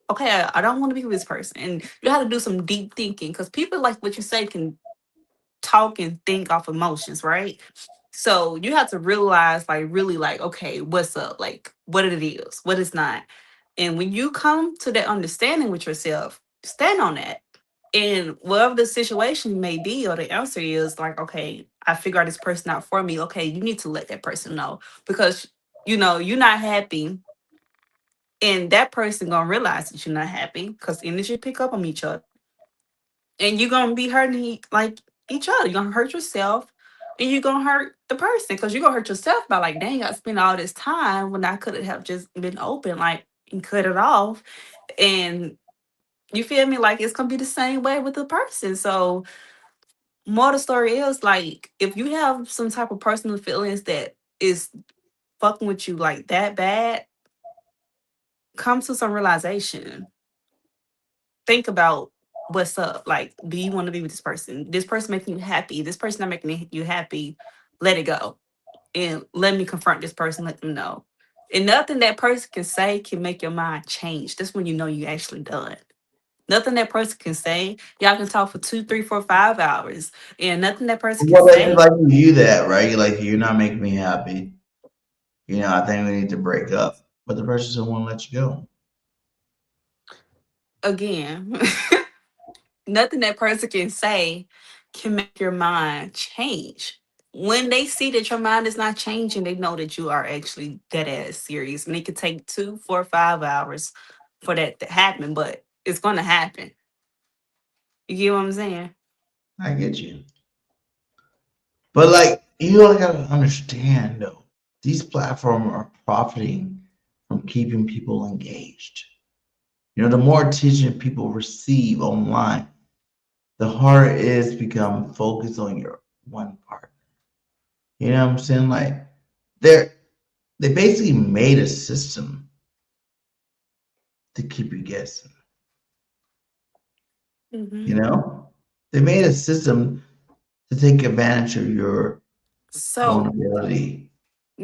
Okay, I don't want to be with this person. And you have to do some deep thinking because people, like what you say, can talk and think off emotions, right? So you have to realize, like, really, like, okay, what's up? Like, what it is, what it's not. And when you come to that understanding with yourself, stand on that. And whatever the situation may be, or the answer is like, okay, I figure out this person out for me. Okay, you need to let that person know because you're not happy, and that person gonna realize that you're not happy because energy pick up on each other, and you're gonna be hurting like each other. You're gonna hurt yourself, and you're gonna hurt the person because you're gonna hurt yourself by like, dang, I spent all this time when I could have just been open, like, and cut it off. And you feel me? Like it's gonna be the same way with the person. So more of the story is like if you have some type of personal feelings that is fucking with you like that bad, come to some realization. Think about what's up. Like, do you want to be with this person? This person making you happy. This person not making you happy. Let it go. And let me confront this person, let them know. And nothing that person can say can make your mind change. That's when you know you actually done. Nothing that person can say. Y'all can talk for 2, 3, 4, 5 hours. And nothing that person can Well, say. like you that, right? Like you're not making me happy. I think we need to break up. But the person doesn't want to let you go. Again, nothing that person can say can make your mind change. When they see that your mind is not changing, they know that you are actually dead ass serious. And it could take 2, 4, 5 hours for that to happen, but it's gonna happen. You get what I'm saying? I get you. But like you all gotta understand though, these platforms are profiting from keeping people engaged. The more attention people receive online, the harder it is to become focused on your one part. You know what I'm saying? Like they're they basically made a system to keep you guessing. Hmm. You know, they made a system to take advantage of your So, vulnerability.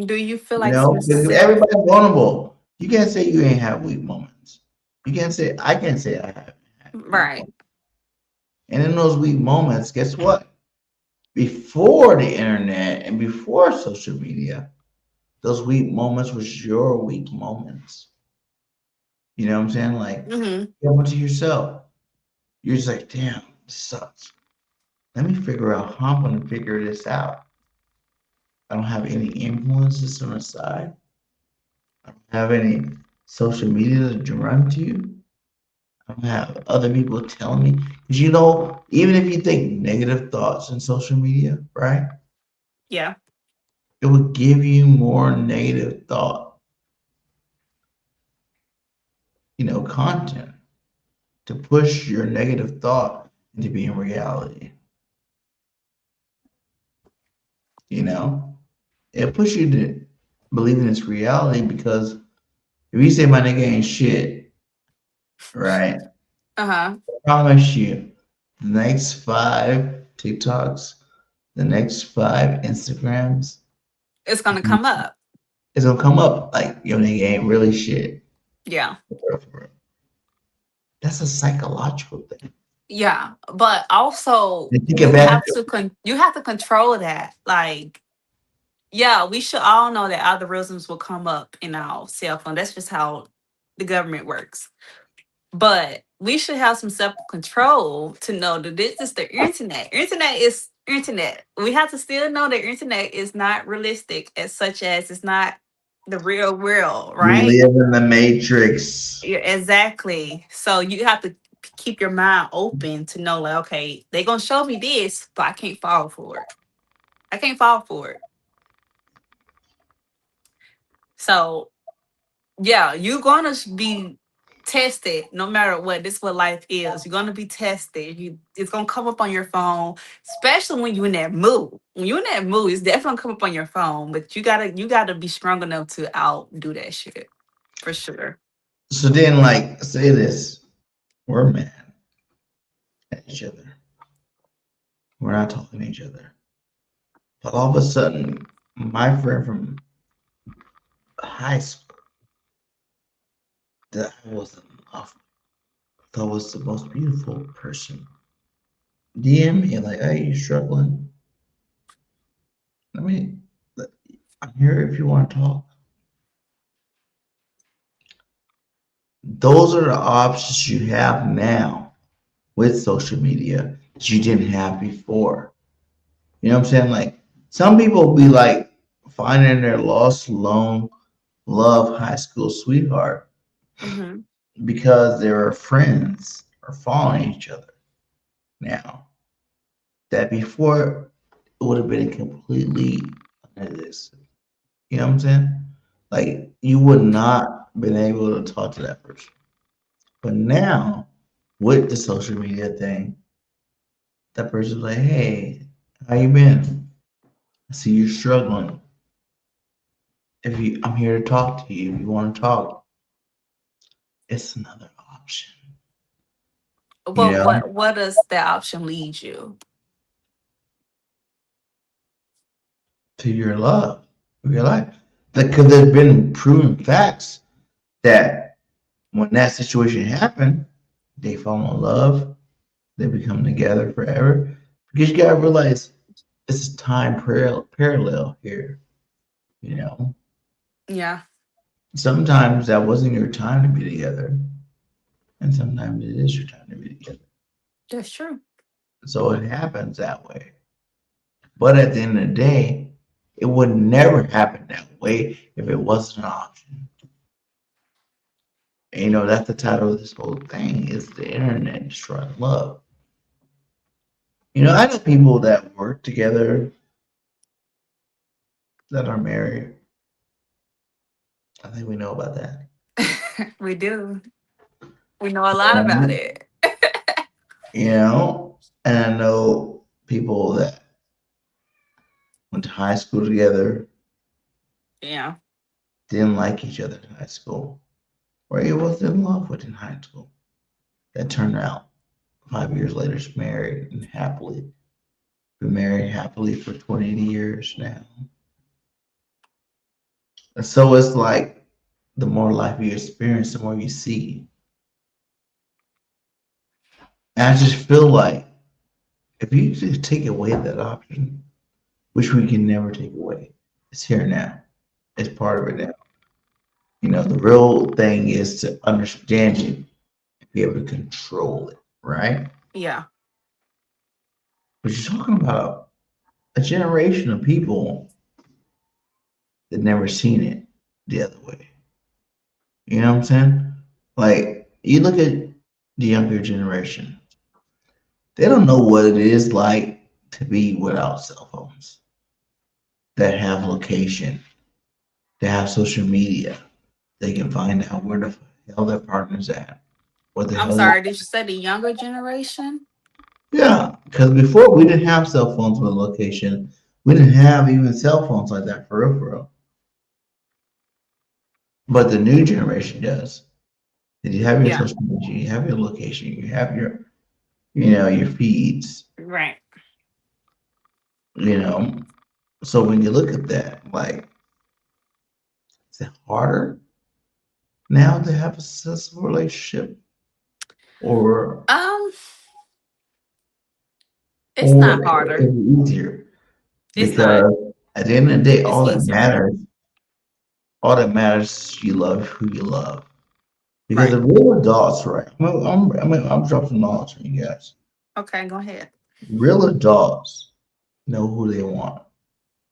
do you feel like some Because self? everybody's vulnerable. You can't say you ain't have weak moments. You can't say I can't say I haven't had weak Right. moments. And in those weak moments, guess what? Before the internet and before social media, those weak moments was your weak moments. You know what I'm saying? Like, Hmm. you up to yourself. You're just like, damn, this sucks. Let me figure out how I'm going to figure this out. I don't have any influences on the side. I don't have any social media to run to. I don't have other people telling me. Because even if you think negative thoughts in social media, right? Yeah. It will give you more negative thought, content to push your negative thought into being reality. You know, it push you to believe in this reality because if you say my nigga ain't shit, right? Uh-huh. I promise you, the next 5 TikToks, the next 5 Instagrams, It's gonna come up. it's gonna come up like your nigga ain't really shit. Yeah. That's a psychological thing. Yeah. But also They take advantage of you have to control that. Like, yeah, we should all know that algorithms will come up in our cell phone. That's just how the government works. But we should have some self control to know that this is the internet. Internet is internet. We have to still know that internet is not realistic, as such as it's not the real world, we right? live in the matrix. Yeah, exactly. So you have to keep your mind open to know, like, okay, they're gonna show me this, but I can't fall for it. I can't fall for it. So yeah, you're gonna be tested no matter what. This is what life is. You're gonna be tested. It's gonna come up on your phone, especially when you're in that mood. When you're in that mood, it's definitely gonna come up on your phone. But you gotta be strong enough to outdo that shit for sure. So then, like, say this: we're mad at each other. We're not talking to each other. But all of a sudden, my friend from high school that I was in love with, that was the most beautiful person, DM me like, "Hey, you struggling? I mean, I'm here if you want to talk." Those are the options you have now with social media that you didn't have before. You know what I'm saying? Like some people be like finding their lost lone love high school sweetheart Mm-hmm. because their friends are following each other now. That before it would have been completely this. You know what I'm saying? Like you would not been able to talk to that person. But now with the social media thing, that person's like, "Hey, how you been? I see you're struggling. If you, I'm here to talk to you. If you want to talk, it's another option. You But know, what does that option lead you? to your love, your life. Because there's been proven facts that when that situation happened, they fall in love, they become together forever. Because you gotta realize it's a time parallel here. You know, Yeah, sometimes that wasn't your time to be together, and sometimes it is your time to be together. that's true. So it happens that way. But at the end of the day, it would never happen that way if it wasn't an option. And, that's the title of this whole thing is the internet destroying love. I know people that work together that are married. I think we know about that. We do. We know a lot about Um, it. and I know people that went to high school together, Yeah. didn't like each other in high school, or he was in love with in high school. That turned out 5 years later is married and happily been married happily for 20 years now. And so it's like the more life you experience, the more you see. And I just feel like if you just take away that option, which we can never take away, it's here now. It's part of it now. The real thing is to understand it and be able to control it, right? Yeah. But you're talking about a generation of people that never seen it the other way. You know what I'm saying? Like, you look at the younger generation, they don't know what it is like to be without cell phones, that have location, that have social media. They can find out where the hell their partner's at, what the I'm hell. sorry, did you say the younger generation? Yeah, because before we didn't have cell phones with location. We didn't have even cell phones like that for real, for real. But the new generation does. And you have your Yeah. social media, you have your location, you have your, your feeds, Right. you know. So when you look at that, like, is it harder now to have a successful relationship, or Um, it's or not is harder. it easier? It's not. Because at the end of the day, It's easier. all that matters is you love who you love. Because Right. the real adults, right? I'm dropping some knowledge on you guys. Okay, go ahead. Real adults know who they want.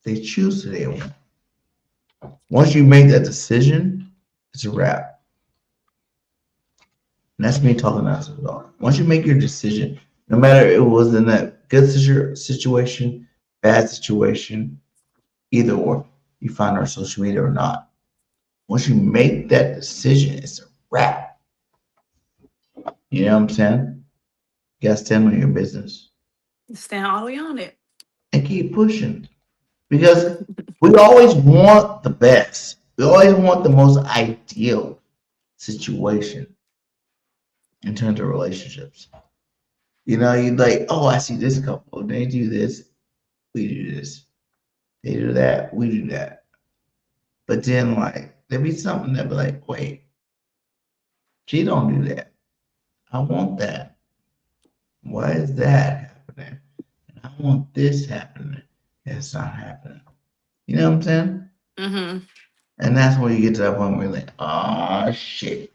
They choose who they want. Once you make that decision, it's a wrap. And that's me talking as an adult. Once you make your decision, no matter it was in that good situation, bad situation, either or, you find our social media or not. Once you make that decision, it's a wrap. You know what I'm saying? You gotta stand on your business Stand all the way on it. and keep pushing. Because we always want the best. We always want the most ideal situation in terms of relationships. You know, you like, oh, I see this couple. They do this, we do this. They do that, we do that. But then like there be something that be like, wait, she don't do that. I want that. Why is that happening? And I want this happening. It's not happening. You know what I'm saying? Mm-hmm. And that's when you get to that point where you're like, oh shit.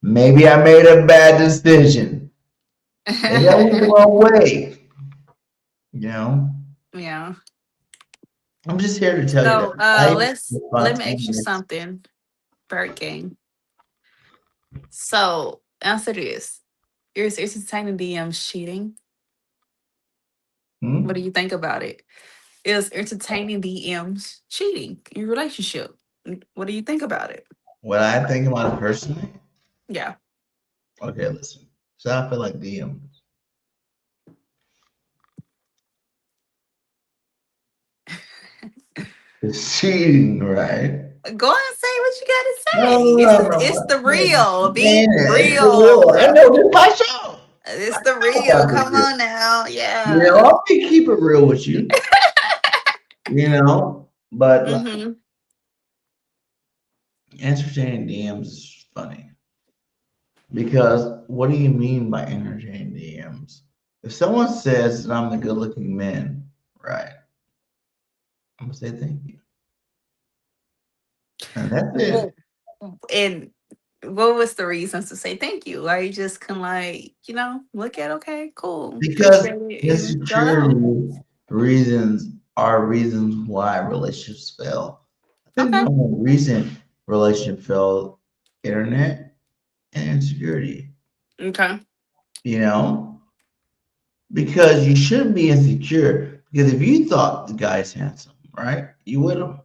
Maybe I made a bad decision. Maybe I went the wrong way. You know? Yeah. I'm just here to tell you that So life is let me ask you spontaneous. something, Bird Gang. So answer this. Is entertaining DMs cheating? What do Hmm? you think about it? Is entertaining DMs cheating in your relationship? What do you think about it? What I think about it personally, Yeah. okay, listen. So I feel like is cheating, right? Go and say what you gotta No, say. no, It's no, the, no, it's the no. real. Man, Be it's the real, real. I bro. know this is my show. It's I the know real. about the Come real. on now. You know, Yeah. I'll keep it real with you. You know, but like Mm-hmm. entertaining DMs is funny because what do you mean by entertaining DMs? If someone says that I'm the good-looking man, right? I'm gonna say thank you, and that's it. Well, and what was the reasons to say thank you? Or you just can like, look at okay, cool, Because appreciate it, and draw out. insecurity reasons are reasons why relationships fail. I think the Okay. number one reason relationship failed internet and insecurity. Okay. You know, because you shouldn't be insecure. Because if you thought the guy's handsome, right, you would have.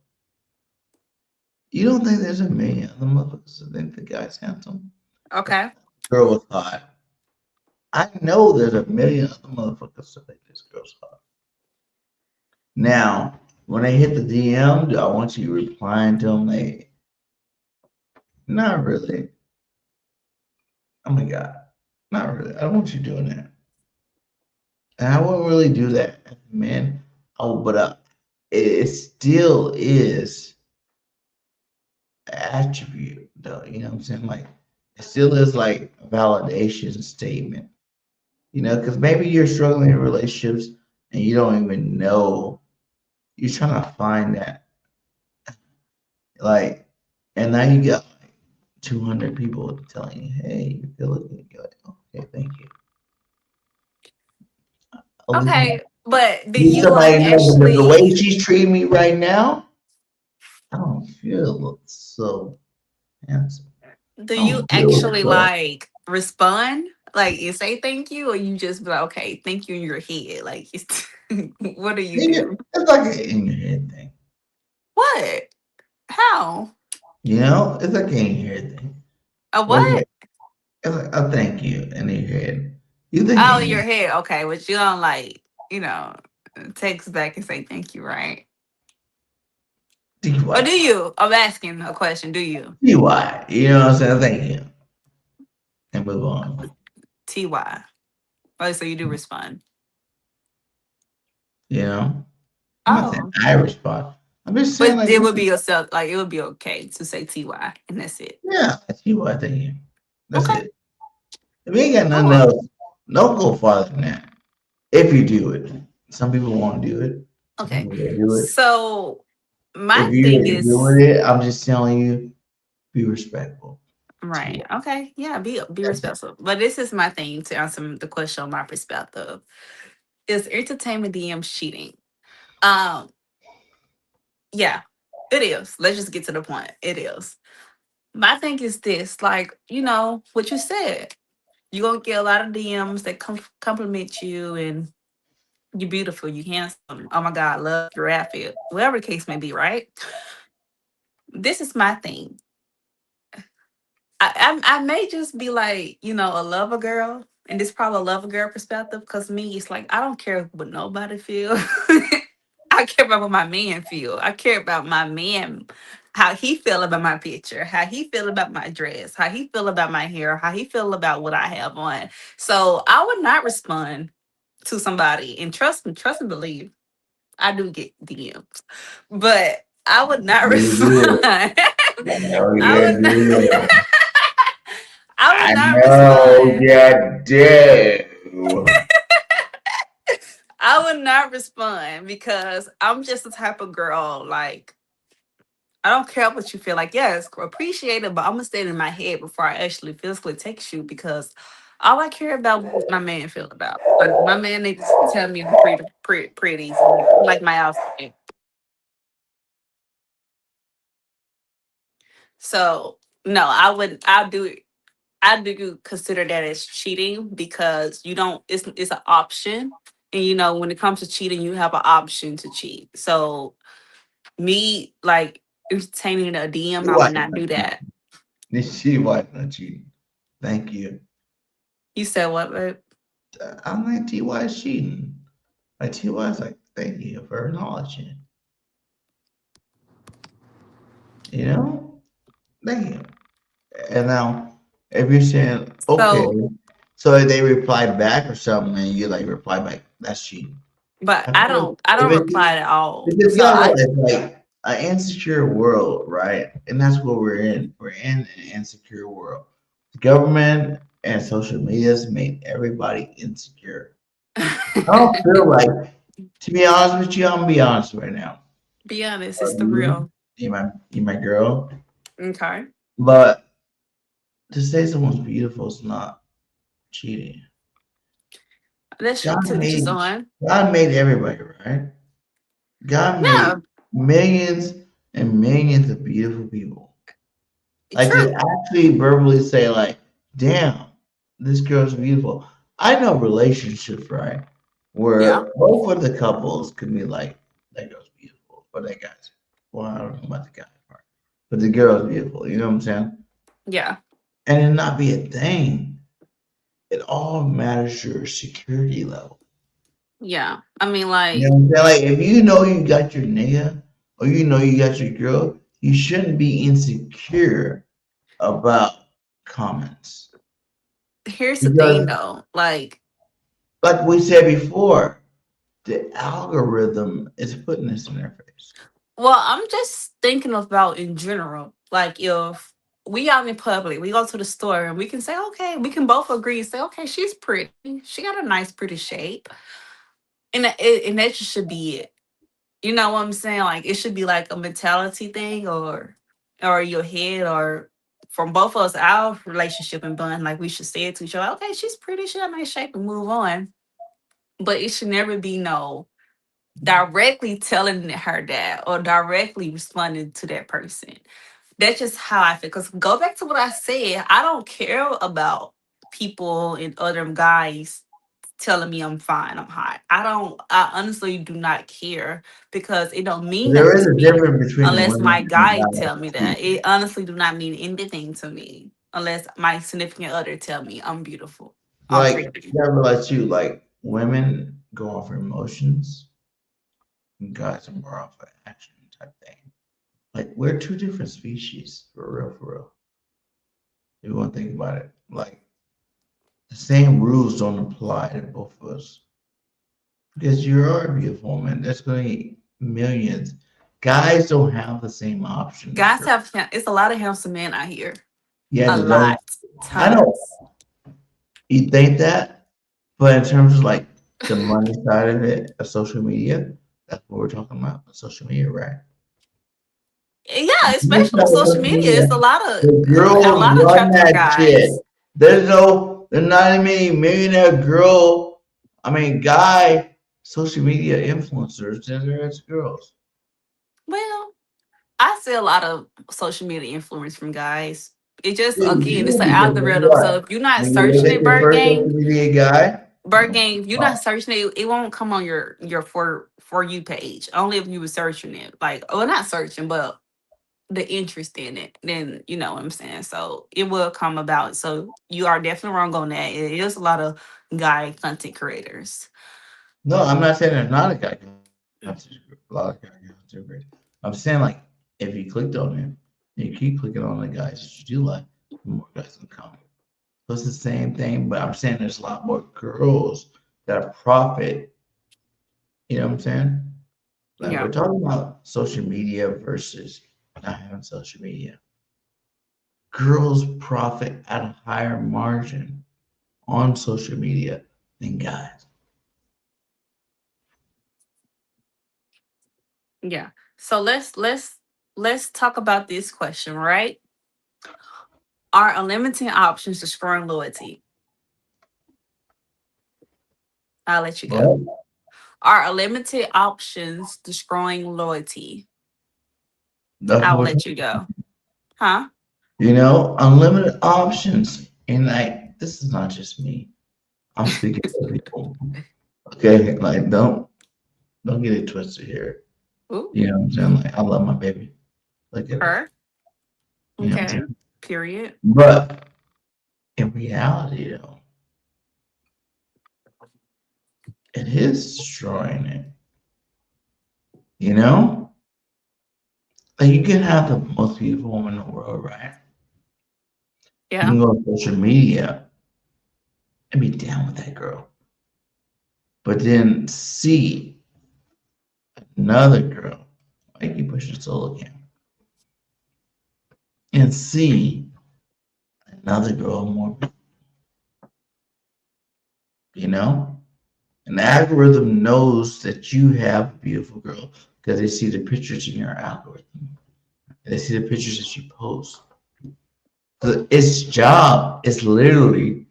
You don't think there's a million other motherfuckers that think the guy's handsome? Or Okay. girl was hot. I know there's a million other motherfuckers that think this girl's hot. Now, when they hit the DM, do I want you replying to them? Like, not really. Oh my god, not really. I don't want you doing that. And I won't really do that, man. Oh, but it still is an attribute, though. You know what I'm saying? Like, it still is like a validation statement. You know, because maybe you're struggling in relationships and you don't even know. You're trying to find that, like, and now you got 200 people telling you, hey, you're good looking. You're like, okay, thank you. At least Okay. But do need you like somebody to know that the way actually she's treating me right now, I don't feel so handsome. do I you don't feel actually so. like respond? Like you say thank you, or you just be like, okay, thank you in your head? Like what do you do? It's like an in your head thing. What? How? You know, it's like an in your head thing. A Like, what? it's like a thank you in your head. You think, Oh, your head. Okay, but you don't like, text back and say thank you, right? think Or do what? you? I'm asking a question. Do you? See why? You know what I'm saying? Thank you. And move on. TY. Oh, so you do respond. You know? I'm not saying Oh. I respond. I'm just saying, But like, it would be yourself, like it would be okay to say TY and that's it. yeah, I see why. Thank you. That's Okay. it. If you ain't got nothing Cool. else, don't go farther than that. If you do it, some people won't do it. Some Okay. people will do it. So If my thing you're is doing it, I'm just telling you, be respectful to right. what. Okay. Yeah, be That's it. respectful. But this is my thing to answer the question on my perspective. Is entertainment DM cheating? Um, yeah, it is. Let's just get to the point. It is. My thing is this, like, what you said. You're gonna get a lot of DMs that compliment you and you're beautiful, you handsome. Oh my God, love your outfit. Whatever the case may be, right? This is my thing. I may just be like, a lover girl, and this probably a lover girl perspective, because me, it's like I don't care what nobody feel. I care about what my man feel. I care about my man how he feel about my picture, how he feel about my dress, how he feel about my hair, how he feel about what I have on. So I would not respond to somebody, and trust me, trust and believe, I do get DMs, but I would not You respond. do. Oh, I yeah, would not. do. I would I not know respond. you do. I would not respond because I'm just the type of girl like I don't care what you feel like. Yes, appreciate it, but I'm gonna stay in my head before I actually physically text you because all I care about is what my man feel about. Like my man needs to tell me I'm pretty, like my outfit. So no, I wouldn't. I'll do it. I do consider that as cheating because you don't. It's an option, and when it comes to cheating, you have an option to cheat. So me like entertaining a DM, She I would was not not do cheating. that. She was not cheating. Thank you. You said what, babe? I'm like, TY is cheating. Like, TY is like, thank you for acknowledging it. You know? Thank you. And now, if you're saying, okay, So, so they replied back or something, and you like reply back, that's cheating. but I I feel don't I if don't it's reply at all. because you So gotta I realize, like, an insecure world, right? And that's what we're in. We're in an insecure world. The government and social media has made everybody insecure. I don't feel like, to be honest with you, I'm gonna be honest right now. be honest, Or it's the you, real. you my girl. Okay. But to say someone's beautiful is not cheating. That's God to each his made own. God made everybody, right? God Yeah, made millions and millions of beautiful people. Like to true. actually verbally say, like, damn, this girl's beautiful. I know relationships, right? Yeah. Where both of the couples could be like, that girl's beautiful, or that guy's well, I don't know about the guy part. But the girl's beautiful, you know what I'm saying? Yeah. And it not be a thing. It all matters your security level. Yeah. I mean, You like, know what I'm saying? Like if you know you got your nigga or you know you got your girl, you shouldn't be insecure about comments. here's the thing Because though. like we said before, the algorithm is putting this in their face. Well, I'm just thinking about in general. Like, if we out in public, we go to the store and we can say, okay, we can both agree and say, okay, she's pretty. She got a nice, pretty shape. And that just should be it. You know what I'm saying? Like it should be like a mentality thing or your head or from both of us, our relationship and bond, like we should say it to each other, okay, she's pretty, she got nice shape and move on. But it should never be no directly telling her that or directly responding to that person. That's just how I feel. Because go back to what I said, I don't care about people and other guys telling me I'm fine, I'm hot. I honestly do not care because it don't mean There nothing is to a me difference between the unless women my and the guy tell me guys. that. It honestly do not mean anything to me unless my significant other tell me I'm beautiful. I'm Like pretty. you gotta realize too, like women go off emotions and guys are more off of action type thing. Like we're two different species, for real, for real. If you want to think about it, like the same rules don't apply to both of us because you are a beautiful woman. There's going to be millions. Guys don't have the same options. Guys have it's a lot of handsome men out here. Yeah, A they don't. lot. I know Tons. you think that, but in terms of like the money side of it, of social media, that's what we're talking about. Social media, right? Yeah, This especially type on of social social media, media, it's the a girls lot of run attractive that shit. guys. There's not any millionaire girl, I mean, guy social media influencers than there is girls. Well, I see a lot of social media influence from guys. It just Yeah, you again, it's do an because guess algorithm. So what? if you're not When you look searching at it, your Bird first social Gang, media guy, Bird oh, Gang, if you're not wow. searching it, it won't come on your for you page. Only if you were searching it. Like, well, not searching, but the interest in it. Then you know what I'm saying. So it will come about. So you are definitely wrong on that. It is a lot of guy content creators. No, I'm not saying there's not a guy content, a lot of guy content creators. I'm saying like If you clicked on it, and you keep clicking on the guys that you do like, more guys gonna come. So it's the same thing, but I'm saying there's a lot more girls that profit. You know what I'm saying? Like Yeah. we're talking about social media versus not having social media. Girls profit at a higher margin on social media than guys. Yeah. So let's talk about this question, right? Are unlimited options destroying loyalty? I'll let you go. But Are unlimited options destroying loyalty? that's I will what let you go. Huh? unlimited options. And like this is not just me. I'm speaking for people. Okay, like don't get it twisted here. Ooh, You know what I'm saying? Like I love my baby. Look at her. her. You know what I'm Okay. saying? Period. But in reality though, it is destroying it. You know? Like you can have the most beautiful woman in the world, right? You Yeah. can go on social media and be down with that girl. But then see another girl, like you push your solo cam, and see another girl more, you know? And the algorithm knows that you have a beautiful girl because they see the pictures in your algorithm. They see the pictures that you post. So its job is literally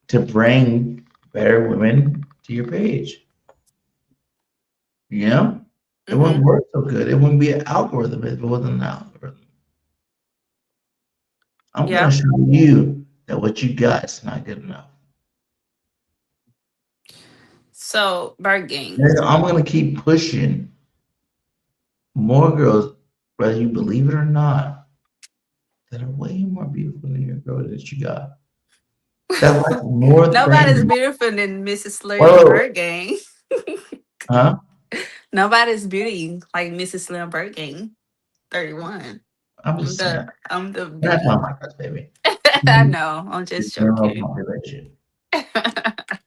to bring better women to your page. You know? It wouldn't Mm-hmm. work so good. It wouldn't be an algorithm if it wasn't an algorithm. I'm gonna Yeah. show you that what you got is not good enough. So Bird Gang. And I'm gonna keep pushing more girls, whether you believe it or not, that are way more beautiful than your girl that you got. That like more Nobody's things. beautiful than Mrs. Slim Whoa, Bird Gang. huh? Nobody's beauty like Mrs. Slim Bird Gang. 31. I'm I'm just saying. the We're not beauty. talking about us, baby. I The know. I'm just general joking. population.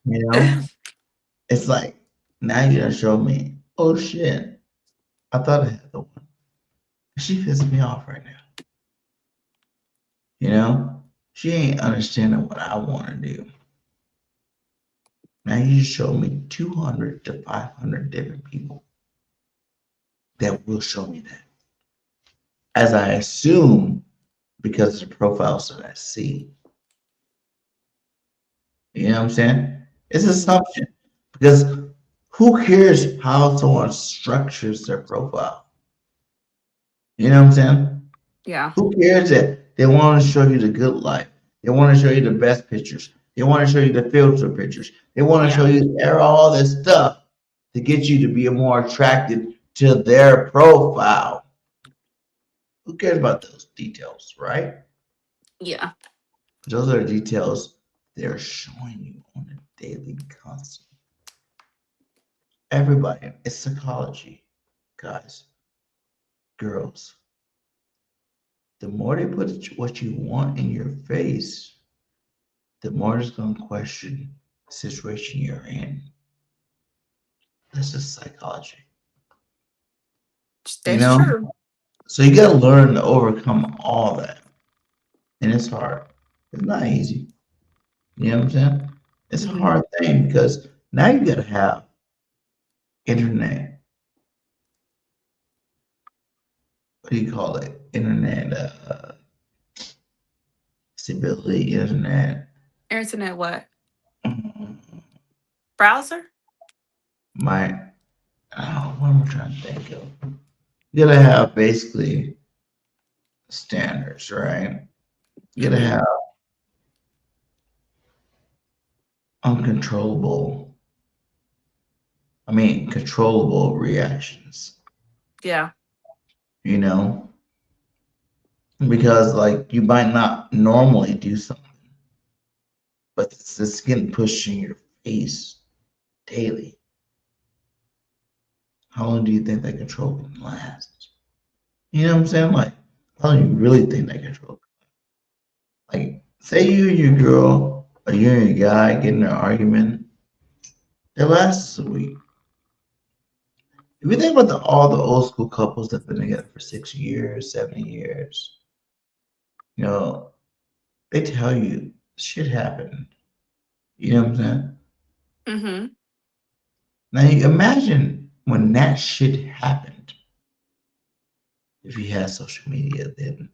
You know? It's like now you're gonna show me, oh shit, I thought I had the one. She pisses me off right now. You know? She ain't understanding what I wanna do. Now you just showed me 200 to 500 different people that will show me that. As I assume because of the profiles that I see. You know what I'm saying? It's Mhm. assumption because who cares how someone structures their profile? You know what I'm saying? Yeah. Who cares that they want to show you the good life? They want to show you the best pictures. They want to show you the filter pictures. They want to show Yeah. you all this stuff to get you to be more attracted to their profile. Who cares about those details, right? Yeah. Those are the details they're showing you on a daily constant. Everybody, it's psychology, guys, girls. The more they put what you want in your face, the more it's going to question the situation you're in. This is psychology, you That's know? true. So you got to learn to overcome all that. And it's hard. It's not easy. You know what I'm saying? It's a Hmm. hard thing because now you got to have internet, what do you call it? Internet stability, internet. Internet what? mm, Browser? My, oh, what am I trying to think of? You got to have basically standards, right? You got to Hmm. have uncontrollable, controllable reactions, Yeah. you know, because like you might not normally do something, but it's getting pushed in your face daily. How long do you think that control can last? You know what I'm saying? Like, how do you really think that control? Like, say you and your girl or you and your guy get in an argument that lasts a week. If you think about all the old school couples that've been together for 6 years, 7 years, you know, they tell you shit happened. You know what I'm saying? Mm-hmm. Now you imagine when that shit happened, if you had social media then,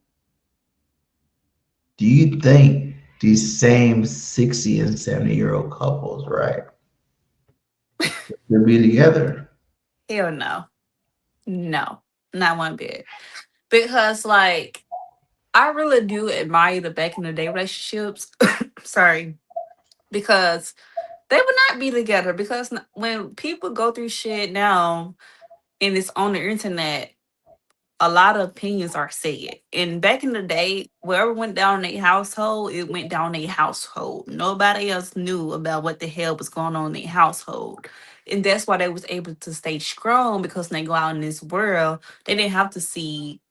do you think these same 60 and 70-year-old couples, right, they'll be together? Hell no. No. Not one bit. Because like I really do admire the back in the day relationships. Sorry. Because they would not be together because when people go through shit now and it's on the internet, a lot of opinions are said. And back in the day, whatever went down in their household, it went down their household. Nobody else knew about what the hell was going on in their household. And that's why they was able to stay strong because when they go out in this world, they didn't have to see,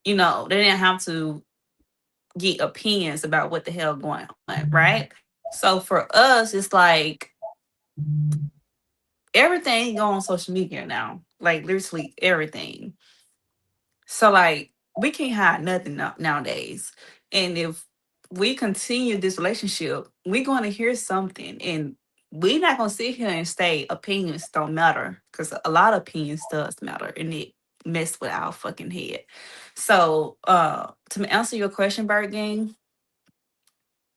they didn't have to get opinions about what the hell going on, right? So for us, it's like everything go on social media now. Like literally everything. So like we can't hide nothing nowadays. And if we continue this relationship, we're going to hear something, and we're not going to sit here and say opinions don't matter because a lot of opinions does matter, and it mess with our fucking head. So to answer your question, Bird Gang,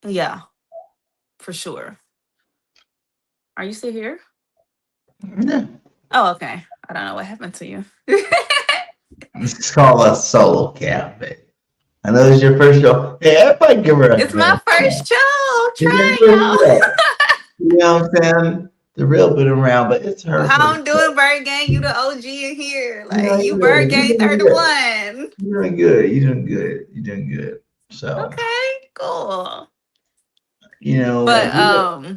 yeah, for sure. Are you still here? Yeah. Oh, okay. I don't know what happened to you. It's called a solo cafe. I know it's your first show. Hey, everybody give her a It's my hand. first show. I'm It's your trying, first y'all. show. You know what I'm saying? The real been around, but it's her How first I'm show. doing, Bird Gang? You the OG in here. You Like know, you you're Bird doing, Gang you're doing good. 31. You're doing good. You're doing good. You're doing good. So, Okay, cool. if But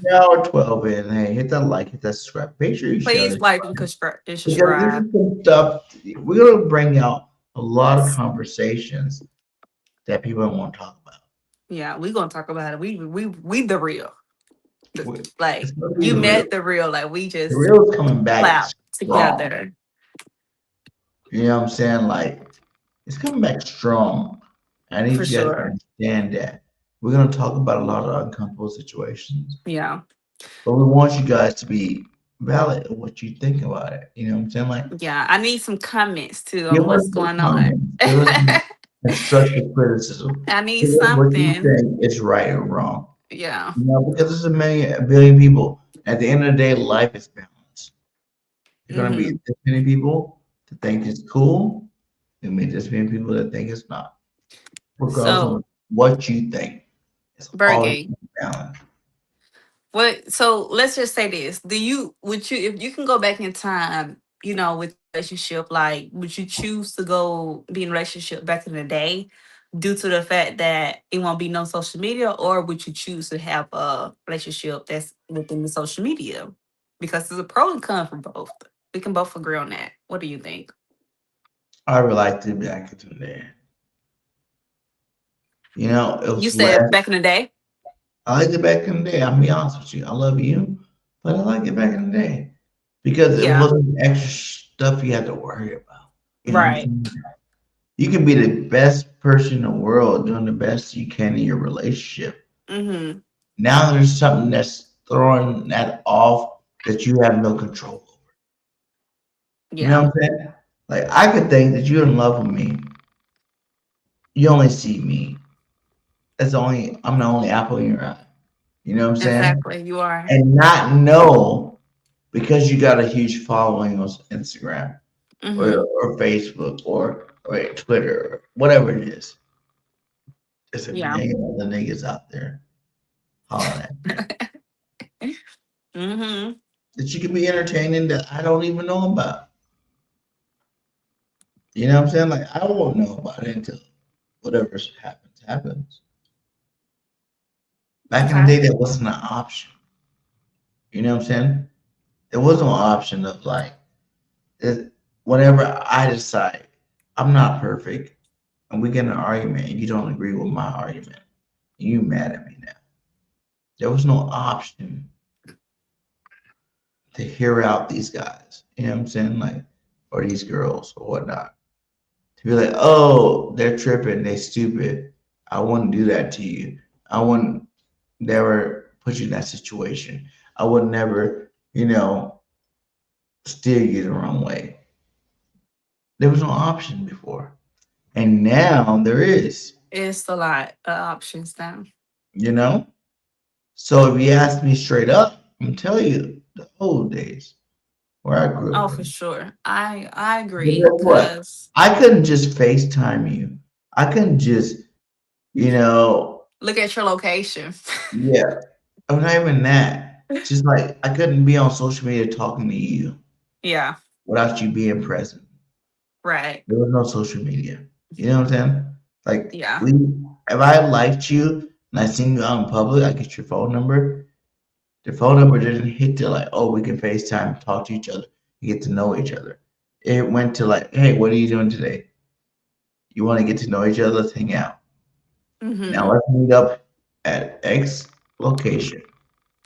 you're hour 12 in, hey, hit that like, hit that subscribe. Make sure you share please this like and because this subscribe. is some stuff we're going to bring out a lot of conversations that people don't want to talk about. Yeah, we gonna talk about it. We the real. It's Like going to be you the real. met the real. Like we The just real is coming back clap strong. together. You know what I'm saying? Like, it's coming back strong. I need For you guys to sure. understand that. We're going to talk about a lot of uncomfortable situations, Yeah. but we want you guys to be valid of what you think about it. You know what I'm saying? Like, Yeah. I need some comments too give on us what's some going on. comments, give us some constructive criticism, I need give us what you something. think is right or wrong. Yeah. Because there's a billion people. At the end of the day, life is balance. You're going to be Mm-hmm. this many people that think it's cool, and be this many people that think it's not. Regardless So of what you think, it's always Bird balance. what? So let's just say this: Do you would you if you can go back in time, with relationship, like would you choose to go be in a relationship back in the day, due to the fact that it won't be no social media, or would you choose to have a relationship that's within the social media? Because there's a pro and con for both. We can both agree on that. What do you think? I would like to be back into there. It You was said less. back in the day. I liked it back in the day. I'll be honest with you. I love you, but I like it back in the day because it Yeah. wasn't extra stuff you had to worry about. You know what I'm Right. saying? You can be the best person in the world doing the best you can in your relationship. Mm-hmm. Now there's something that's throwing that off that you have no control over. You know Yeah. what I'm saying? Like I could think that you're in love with me. You only see me. I'm the only apple in your eye. You know what I'm saying? Exactly. You are. And not know because you got a huge following on Instagram Mm-hmm. or Facebook or Twitter or whatever it is. There's a Yeah. million other niggas out there hollering at you Mm-hmm. that you can be entertaining that I don't even know about. You know what I'm saying? Like I won't know about it until whatever happens. Back in the Okay. day, that wasn't an option. You know what I'm saying? There was no option of like, it, whenever I decide I'm not perfect, and we get in an argument, and you don't agree with my argument, and you mad at me now. There was no option to hear out these guys. You know what I'm saying? Like, or these girls or whatnot. To be like, oh, they're tripping, they stupid. I wouldn't do that to you. I wouldn't never put you in that situation. I would never, steer you the wrong way. There was no option before. And now there is, It's a lot of options now. you know? So if you ask me straight up, I'm telling you the old days where I grew Oh, up for in. sure. I But agree. guess what? Cause I couldn't just FaceTime you. I couldn't just, you know, look at your location. yeah. Oh, not even that. Just like I couldn't be on social media talking to you Yeah, without you being present. right. There was no social media. You know what I'm saying? Like Yeah. we, if I liked you and I seen you out in public, I get your phone number. The phone number didn't hit to like, oh, we can FaceTime, talk to each other, get to know each other. It went to like, hey, what are you doing today? You want to get to know each other? Let's hang out. Now Hmm. let's meet up at X location.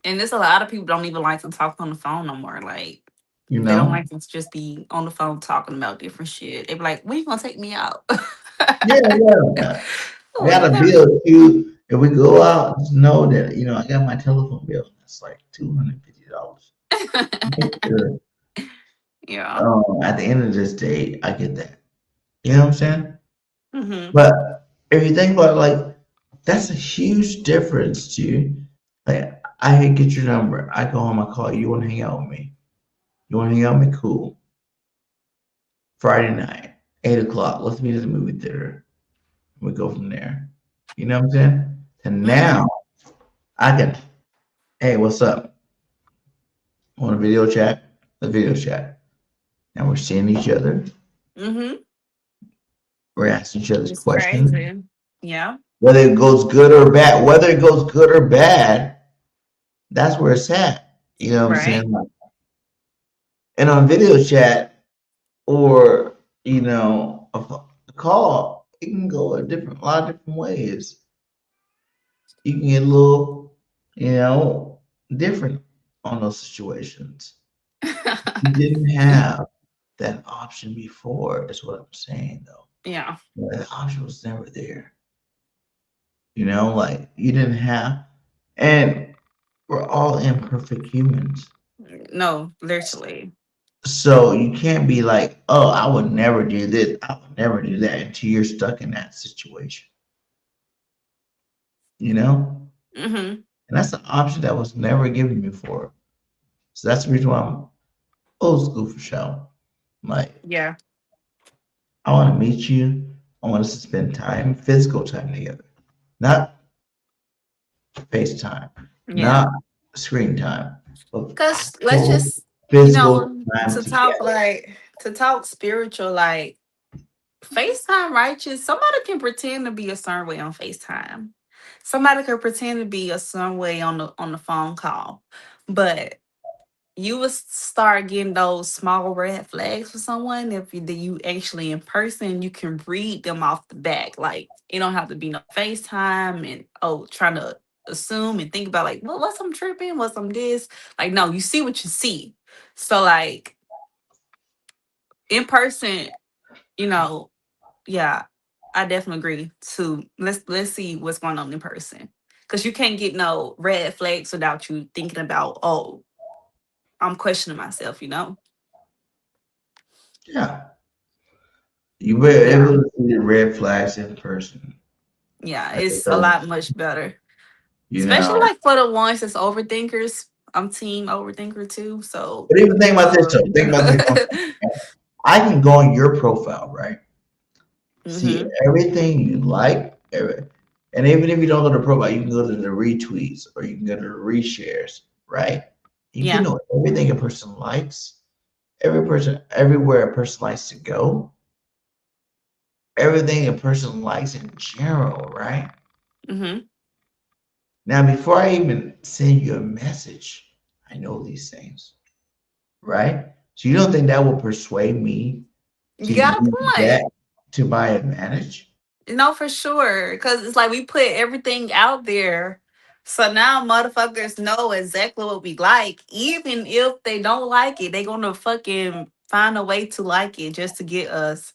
And there's a lot of people don't even like to talk on the phone no more. Like You they don't know? like to just be on the phone talking about different shit. They be like, "When you gonna take me out?" Yeah, yeah. I got a Whenever. bill too. If we go out, just know that I got my telephone bill. It's like $250. Make sure Yeah. at the end of this day, I get that. You know what I'm saying? Hmm. But if you think about it, like that's a huge difference, dude. Like I get your number. I go home, I call you. You want to hang out with me? You want to hang out with me? Cool. Friday night, 8 o'clock. Let's meet at the movie theater. We go from there. You know what I'm saying? And Hmm. now I can, hey, what's up? Want a video chat? A video chat. Now we're seeing each other. Hmm. We're asking each other's It's questions. crazy. Yeah. Whether it goes good or bad, whether it goes good or bad, that's where it's at. You know what I'm Right. saying? Like, and on video chat or a call, it can go a lot of different ways. You can get a little, you know, different on those situations. You didn't have that option before, is what I'm saying though. Yeah. The option was never there. Like you didn't have, and we're all imperfect humans. No, literally. So you can't be like, oh, I would never do this, I would never do that until you're stuck in that situation, you know? Hmm. And that's an option that was never given before. So that's the reason why I'm old school for sure. Like, Yeah. I want to meet you. I want us to spend time, physical time together, not FaceTime, Yeah. not screen time, but Cause let's actual just, physical time together. to talk spiritual, like FaceTime righteous, somebody can pretend to be a certain way on FaceTime. Somebody can pretend to be a certain way on the phone call. But you will start getting those small red flags for someone if you actually in person, you can read them off the back. Like it don't have to be no FaceTime and trying to assume and think about like, well, what's I'm tripping, what's I'm this. Like, no, you see what you see. So like in person, you know, yeah, I definitely agree to let's see what's going on in person. Cause you can't get no red flags without you thinking about, oh, I'm questioning myself, you know? Yeah, you were Yeah. able to see the red flags in person. Yeah, Like I it's a told lot much better. you Especially know. like for the ones that's overthinkers. I'm team overthinker too. So But even think about this uh though. Think about this. I can go on your profile, right? See hmm. everything you like, and even if you don't go to the profile, you can go to the retweets or you can go to the reshares, right? You can Yeah. know everything a person likes, everywhere a person likes to go, everything a person likes in general, right? Hmm. Now, before I even send you a message, I know these things, right? So you don't think that will persuade me You to got a use that point. to my advantage. For sure. Because it's like we put everything out there. So now motherfuckers know exactly what we like. Even if they don't like it, they gonna fucking find a way to like it just to get us.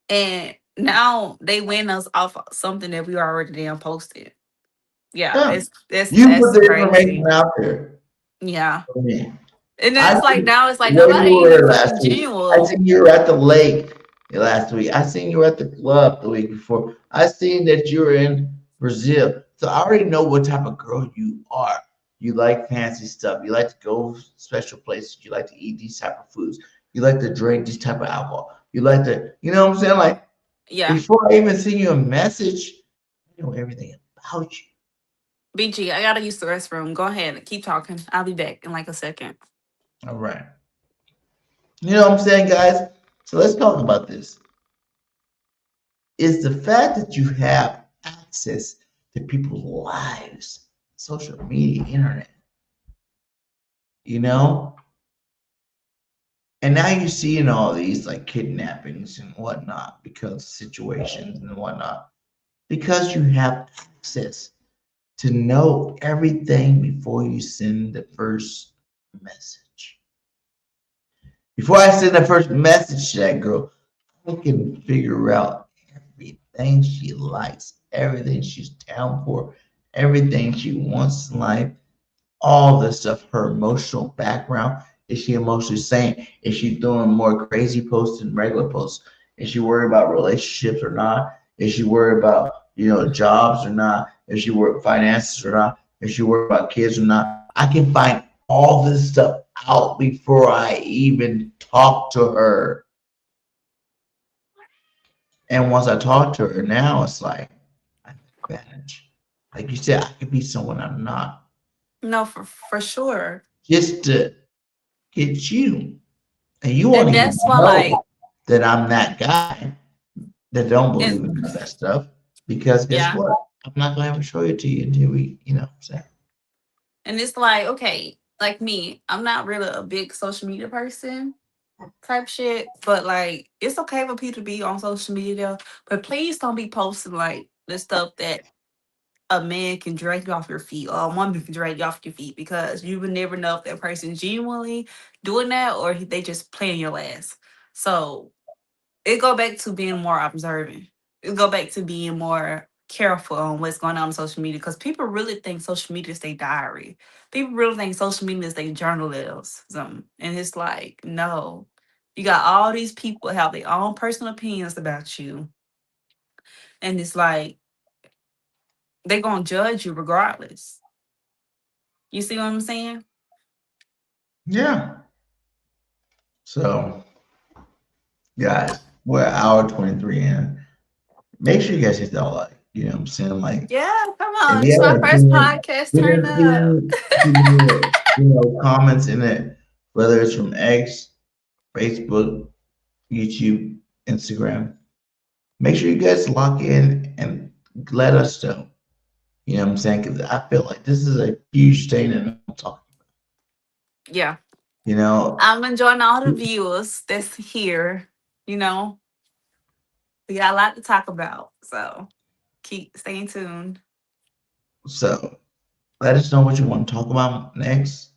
And now they win us off of something that we already damn posted. Yeah, Yeah. it's that's You put that's the information crazy. out there Yeah. for me. And then I it's like see now it's like where nobody you even were last fucking week. I genuine. seen you were at the lake last week. I seen you were at the club the week before. I seen that you were in Brazil. So I already know what type of girl you are. You like fancy stuff. You like to go special places. You like to eat these type of foods. You like to drink these type of alcohol. You like to, you know what I'm saying? Like Yeah. before I even send you a message, I know everything about you. BG, I gotta use the restroom. Go ahead. Keep talking. I'll be back in like a second. All right. You know what I'm saying, guys? So let's talk about this. Is the fact that you have access to people's lives, social media, internet, you know? And now you're seeing all these like kidnappings and whatnot because situations and whatnot, because you have access to know everything before you send the first message. Before I send the first message to that girl, I can figure out everything she likes, everything she's down for, everything she wants in life, all this stuff, her emotional background. Is she emotionally sane? Is she doing more crazy posts than regular posts? Is she worried about relationships or not? Is she worried about, jobs or not? Is she worried about finances or not? Is she worried about kids or not? I can find all this stuff out before I even talk to her. And once I talk to her, now it's like I have an advantage. Like you said, I could be someone I'm not No, for sure. just to get you. And you won't And even that's why, know like, that I'm that guy that don't and believe in that stuff. Because guess yeah. what? I'm not going to ever show it to you until we, say. And it's like, okay, like me, I'm not really a big social media person type shit, but like, it's okay for people to be on social media, but please don't be posting like the stuff that a man can drag you off your feet or a woman can drag you off your feet because you would never know if that person genuinely doing that or they just playing your ass. So it go back to being more observant. It go back to being more careful on what's going on social media because people really think social media is their diary. People really think social media is their journalism, and it's like no. You got all these people have their own personal opinions about you, and it's like they're gonna judge you regardless. You see what I'm saying? Yeah. So, guys, we're at hour 23 in. Make sure you guys hit that like. You know what I'm saying? Like, Yeah, come if on. you This is my have first any podcast. opinion, Turn up. comments in it, whether it's from X, Facebook, YouTube, Instagram, make sure you guys lock in and let us know. You know what I'm saying? Because I feel like this is a huge thing that I'm talking. Yeah. You know, I'm enjoying all the viewers that's here. You know, we got a lot to talk about. So keep staying tuned. so let us know what you want to talk about next.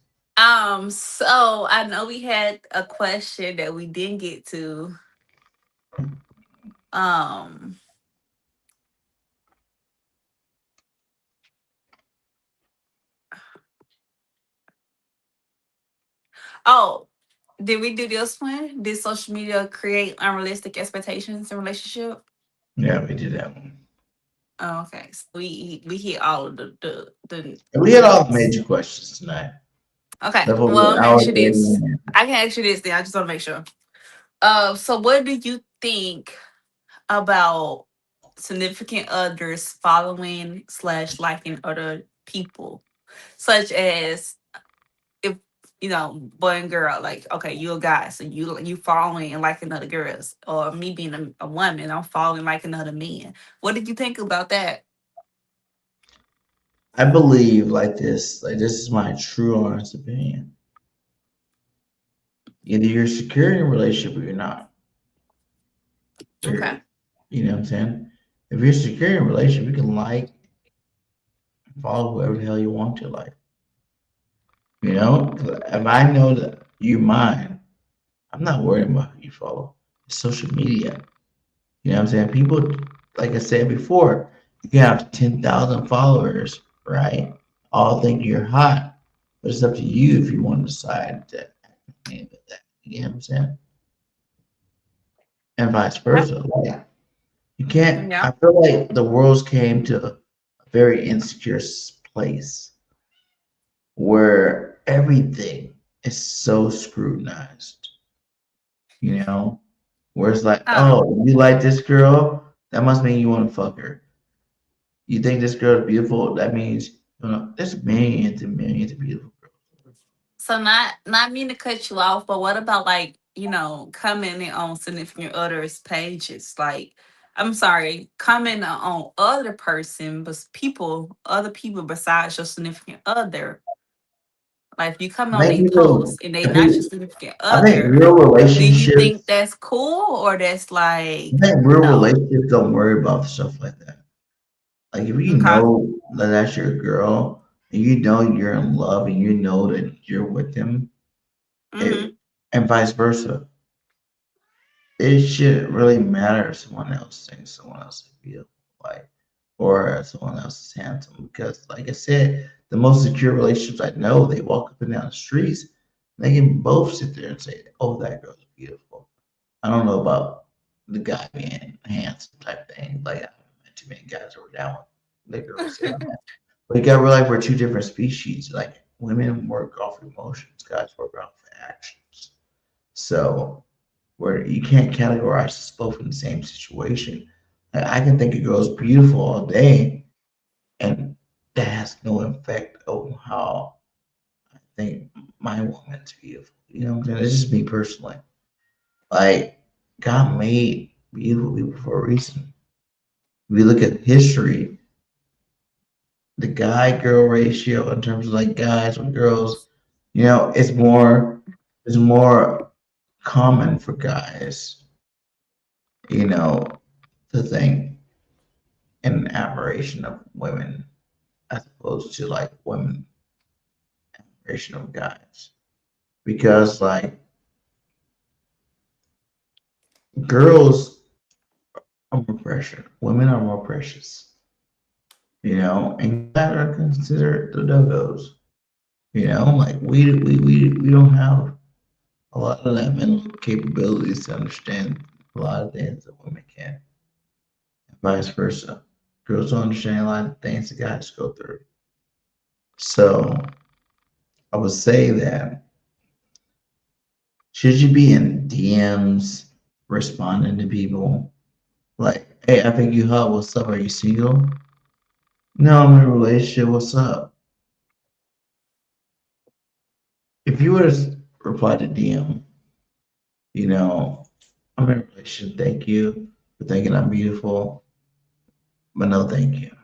So I know we had a question that we didn't get to. Um, oh, did we do this one? Did social media create unrealistic expectations in relationship? Yeah, we did that one. Oh, okay. So we hit all of the And we had all the points. major questions tonight. Okay. That's what Well, we're let me hour ask you this. 31. I can ask you this then. I just want to make sure. So what do you think about significant others following slash liking other people, such as if boy and girl, like okay, you a guy, so you following and liking other girls, or me being a woman, I'm following liking other men. What did you think about that? I believe like this is my true honest opinion. Either you're secure in a relationship or you're not. Okay. Period. You know what I'm saying? If you're secure in a relationship, you can like and follow whoever the hell you want to like. You know, if I know that you're mine, I'm not worried about who you follow. It's social media. You know what I'm saying? People, like I said before, you can have 10,000 followers, right? All think you're hot, but it's up to you if you want to decide to name it that. You know what I'm saying? And vice Okay. versa. Like, you can't, Yeah. I feel like the world's came to a very insecure place where everything is so scrutinized, you know? Where it's like, Oh, oh, you like this girl? That must mean you want to fuck her. You think this girl is beautiful? That means there's millions and millions of beautiful girls. so not mean to cut you off, but what about like commenting on significant others' pages? Like, I'm sorry, commenting on other person, but other people besides your significant other. Like, if you come I on think a people, post and they I not your think, significant I think other, real do you think relationships, that's cool or that's I like think real no? relationships don't worry about stuff like that. Like if you Okay. know that that's your girl and you know you're in love and you know that you're with them, it Mm-hmm. and vice versa, it shouldn't really matter if someone else thinks someone else is beautiful, like, or someone else is handsome. Because, like I said, the most secure relationships I know, they walk up and down the streets, they can both sit there and say, "Oh, that girl's beautiful." I don't know about the guy being handsome type thing. Like I haven't met too many guys that were down with the girls saying that. But you got to realize we're two different species. Like women work off emotions, guys work off actions. So where you can't categorize us both in the same situation. Like, I can think a girl's beautiful all day, and that has no effect on how I think my woman's beautiful. You know what I'm saying? It's just me personally. Like, God made beautiful people for a reason. If we look at history, the guy girl ratio in terms of like guys with girls, it's more common for guys, you know, to think in admiration of women as opposed to like women admiration of guys. Because like girls are more precious, women are more precious, and guys are considered the doggos. Like we don't have a lot of that mental capabilities to understand a lot of things that women can, and vice versa. Girls don't understand a lot of things that guys go through. So I would say that should you be in DMs responding to people like, hey, I think you hot, what's up? Are you single? No, I'm in a relationship, what's up? If you were to reply to DM, you know, I'm in a relationship, thank you for thinking I'm beautiful, but no thank you.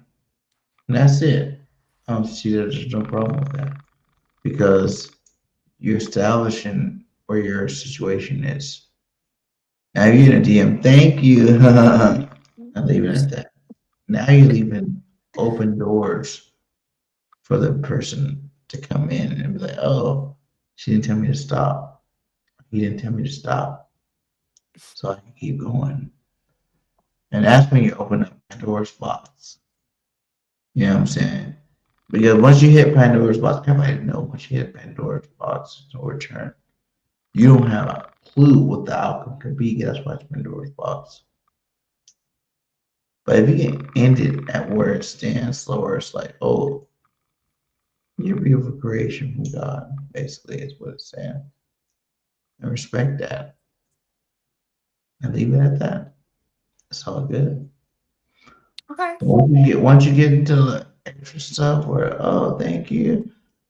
And that's it. I don't see that there's no problem with that because you're establishing where your situation is. Now you're in a DM, thank you. I'm leaving it at that. Now you're leaving open doors for the person to come in and be like, oh, she didn't tell me to stop. He didn't tell me to stop. So I can keep going. And that's when you open up Pandora's box. You know what I'm saying? Because once you hit Pandora's box, everybody knows once you hit Pandora's box, there's no return. You don't have a clue what the outcome could be. That's why it's Pandora's box. But if you can end it at where it stands, slower, it's like, oh, you're a beautiful creation from God, basically, is what it's saying. And respect that and leave it at that. It's all good. Okay. Once you get into the extra stuff where, oh, thank you,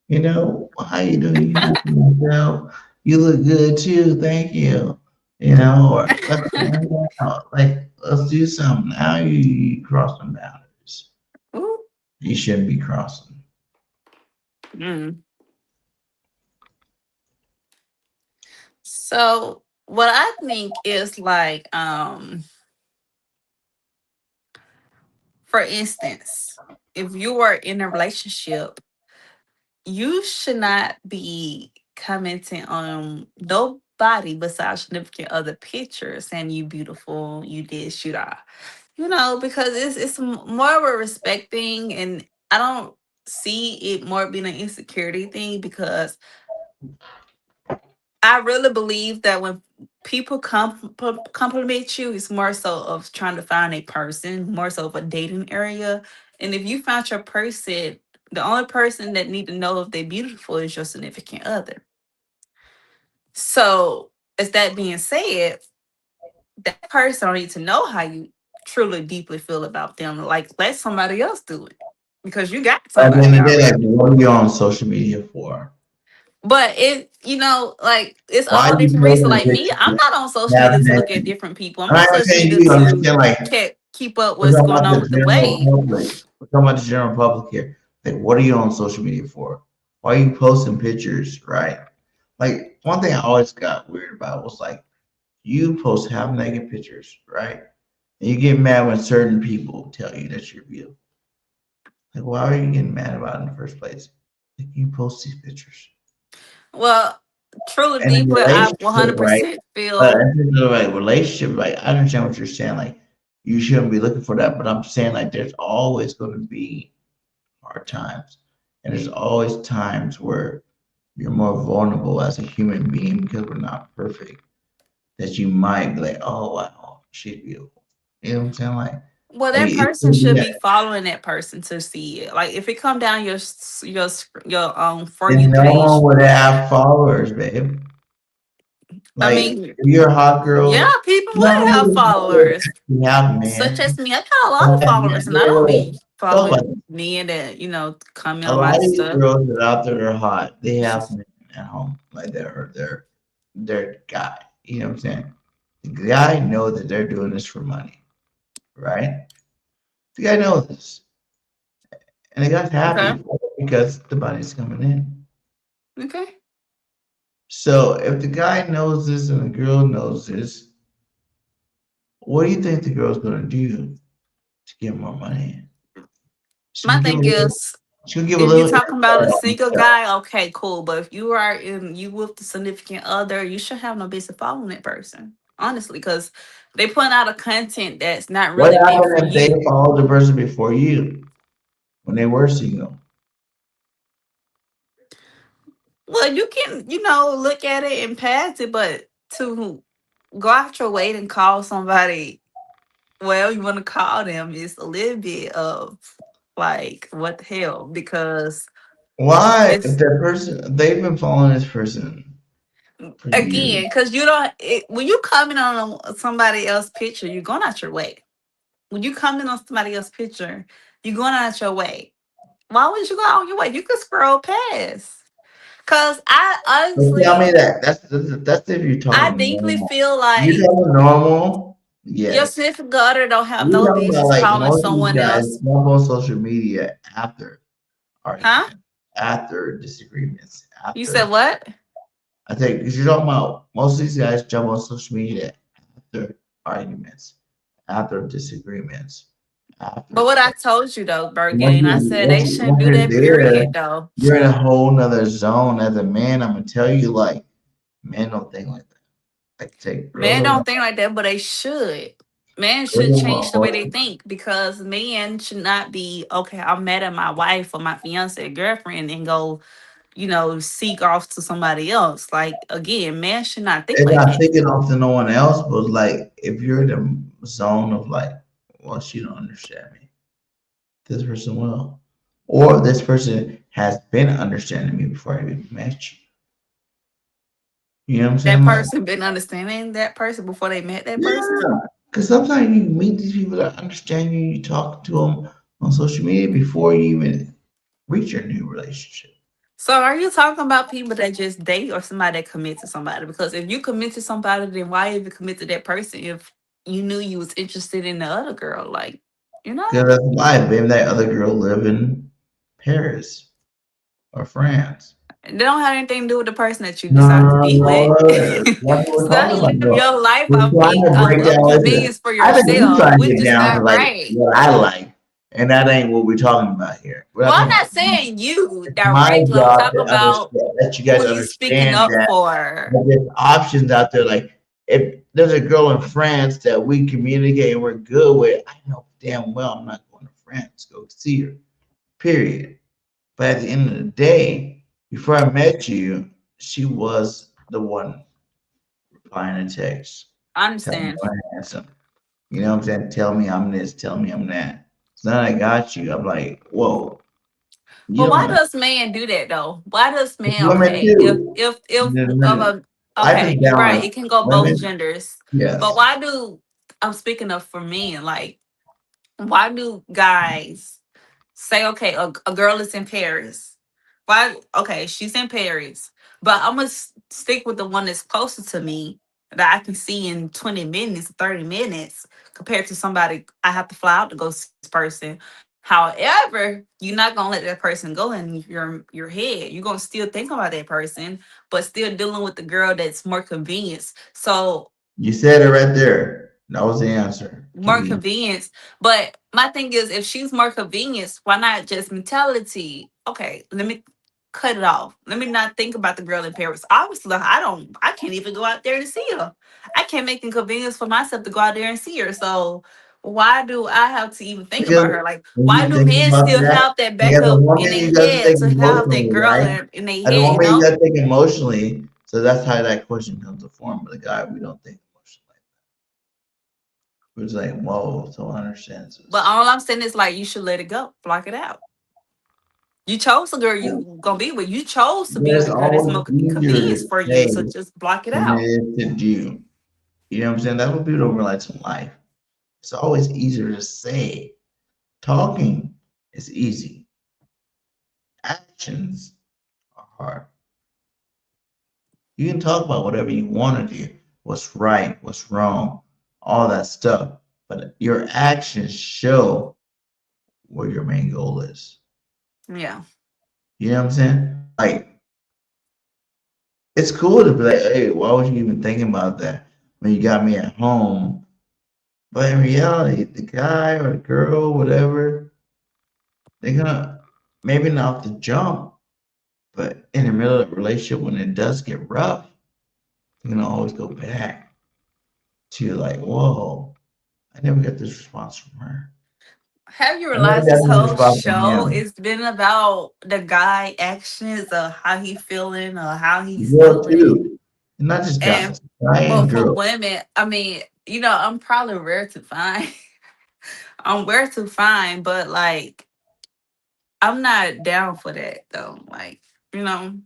how you doing? You handsome yourself. You look good too. Thank you. Or let's hang out. Like let's do something. Now you crossing boundaries. Ooh. You shouldn't be crossing. Mm. So what I think is like for instance, if you are in a relationship, you should not be commenting on nobody besides significant other pictures saying you beautiful, you this, you that. Because more of a respect thing, and I don't see it more being an insecurity thing because I really believe that when people compliment you, it's more so of trying to find a person, more so of a dating area. And if you found your person, the only person that need to know if they're beautiful is your significant other. So, as that being said, that person don't need to know how you truly deeply feel about them. Like, let somebody else do it because you got At the end somebody of the day, like, already. what are you on social media for? But like it's Why all are you different reasons. posting Like me, I'm pictures? not on social Have media to look at connection. different people. I'm I'm on not even social saying media you to understand, like, keep up we're what's talking going about on the with the general wave. public. We're talking about the general public here. Like, what are you on social media for? Why are you posting pictures, right? Like, one thing I always got weird about was like, you post half naked pictures, right? And you get mad when certain people tell you that you're beautiful. Like, why are you getting mad about it in the first place? Like, you post these pictures. Well, truly, And in deeply, I relationship, right? 100% But feel. in terms of like relationship, like I understand what you're saying. Like you shouldn't be looking for that, but I'm saying like there's always going to be hard times, and there's always times where you're more vulnerable as a human being because we're not perfect. That you might be like, oh wow, she's beautiful. You know what I'm saying? Well, Like that it person could be should that. be following that person to see it. Like if it come down your for you And no one page. would have followers, babe. I Like mean, if you're a hot yeah, girl, people you know how would have many followers followers. you have, Such as man. me, I got a lot of Like, followers, and I don't wait, be talk about following it. men that comment A on my lot of these stuff. girls that are out there are hot. They have men at home, like they're guy. You know what I'm saying? The guy know that they're doing this for money, right? The guy knows this, and the guy's Okay, happy because the money's coming in. okay. So if the guy knows this and the girl knows this, what do you think the girl's gonna do to get more money? She'll My give a thing little. is, She'll give a if you little talking about a insight on single herself. guy, okay, cool. But if you with the significant other, you should have no business following that person. Honestly, because they put out a content that's not What really meant for happened if they you. followed the person before you when they were single? Well, you can, look at it and pass it, but to go out your way and call somebody, well, you want to call them is a little bit of like, what the hell? Because Why, if it's that person they've been following this person for years? again, because when you comment on somebody else's picture, you're going out your way. When you comment on somebody else's picture, you're going out your way. Why would you go out your way? You could scroll past. Cause But tell me honestly, that that's if you're I talking deeply normal. feel You're like talking normal, your yes. significant other don't have You're no talking about business like calling most of these someone guys else, jump on social media after huh? arguments, after disagreements, You said after what? I think because you're talking about most of these guys jump on social media after arguments, after disagreements, after But what I stuff. told you though, Once Bergain, I you said once they you shouldn't once do you're that. Period, there, though. you're in a whole nother zone. As a man, I'm gonna tell you, like, men don't think like that. Like, take girls Men are don't think like that, but they should. Men girls should are change the way they more think because men should not be okay. I'm mad at my wife or my fiance or girlfriend and go, seek off to somebody else. Like again, men should not think and like not that. thinking off to no one else, but like if you're in the zone of like, well, she don't understand me. This person will. Or this person has been understanding me before I even met you. You know what I'm That saying? Like, person been understanding that person before they met that person. yeah. Because sometimes you meet these people that understand you, you talk to them on social media before you even reach your new relationship. So are you talking about people that just date or somebody that commit to somebody? Because if you commit to somebody, then why even commit to that person if you knew you was interested in the other girl? Like, you know? Because that's why maybe that other girl live in Paris or France. They don't have anything to do with the person that you No, decide to no, be with. no, no. That's what we're So talking you about, live bro. your life We're of trying being to break of down. Listen, convenience for I think we're yourself, trying to which get is down to not like right. what I like And that ain't what we're talking about here. We're not Well, I'm talking not about saying you it's my directly. I'm job talking to about understand, let you who guys you speaking understand up that for. there's options out there. Like if there's a girl in France that we communicate and we're good with, I know damn well I'm not going to France to go see her. Period. But at the end of the day, before I met you, she was the one replying to text, I telling me understand. I'm handsome. You know what I'm saying? Tell me I'm this, tell me I'm that. So now I got you. I'm like, whoa, you But why don't know. does man do that though? Why does man? Women Okay, if too. if if No, no, no. Life is okay, you're right. balance. It can go both Women, genders. But yes. why do I'm speaking of for men? Like, why do guys say, okay, a girl is in Paris? Why? Okay, she's in Paris, but I'm gonna stick with the one that's closer to me that I can see in 20 minutes, 30 minutes, compared to somebody I have to fly out to go see this person. However, you're not gonna let that person go in your head. You're gonna still think about that person, but still dealing with the girl that's more convenience. So You said it right there. That was the answer. more Convenient. convenience. But my thing is, if she's more convenience, why not just mentality? Okay, let me cut it off. Let me not think about the girl in Paris. Obviously, I can't even go out there to see her. I can't make inconvenience for myself to go out there and see her. So why do I have to even think Because about her? Like, when why you do think men about still that, have that like as a backup in woman, their you got to head think to have that emotionally, girl right? in their As a head, you woman, you know? got to think emotionally. So that's how that question comes to form. But the guy, we don't think emotionally. We're just like, whoa, so I understand But this. all I'm saying is like you should let it go, block it out. You chose the girl you gonna be with. You chose to But be with it's the girl that's always more easier to convenience for you. say So just block it than it out. is to do. You know what I'm saying? That's what people don't realize in life. It's always easier to say. Talking is easy. Actions are hard. You can talk about whatever you want to do, what's right, what's wrong, all that stuff. But your actions show what your main goal is. Yeah. You know what I'm saying? Like, it's cool to be like, hey, why was you even thinking about that when you got me at home? But in reality, the guy or the girl, whatever, they're gonna maybe not off the jump, but in the middle of the relationship, when it does get rough, they're gonna always go back to like, whoa, I never got this response from her. Have you I never realized got this this whole response from show him. it's been about the guy actions or how he feeling or how he's Girl feeling? too. And not just And guys, guy but and for girl. women, I mean, I'm probably rare to find. I'm rare to find, but like I'm not down for that though. Like, you know.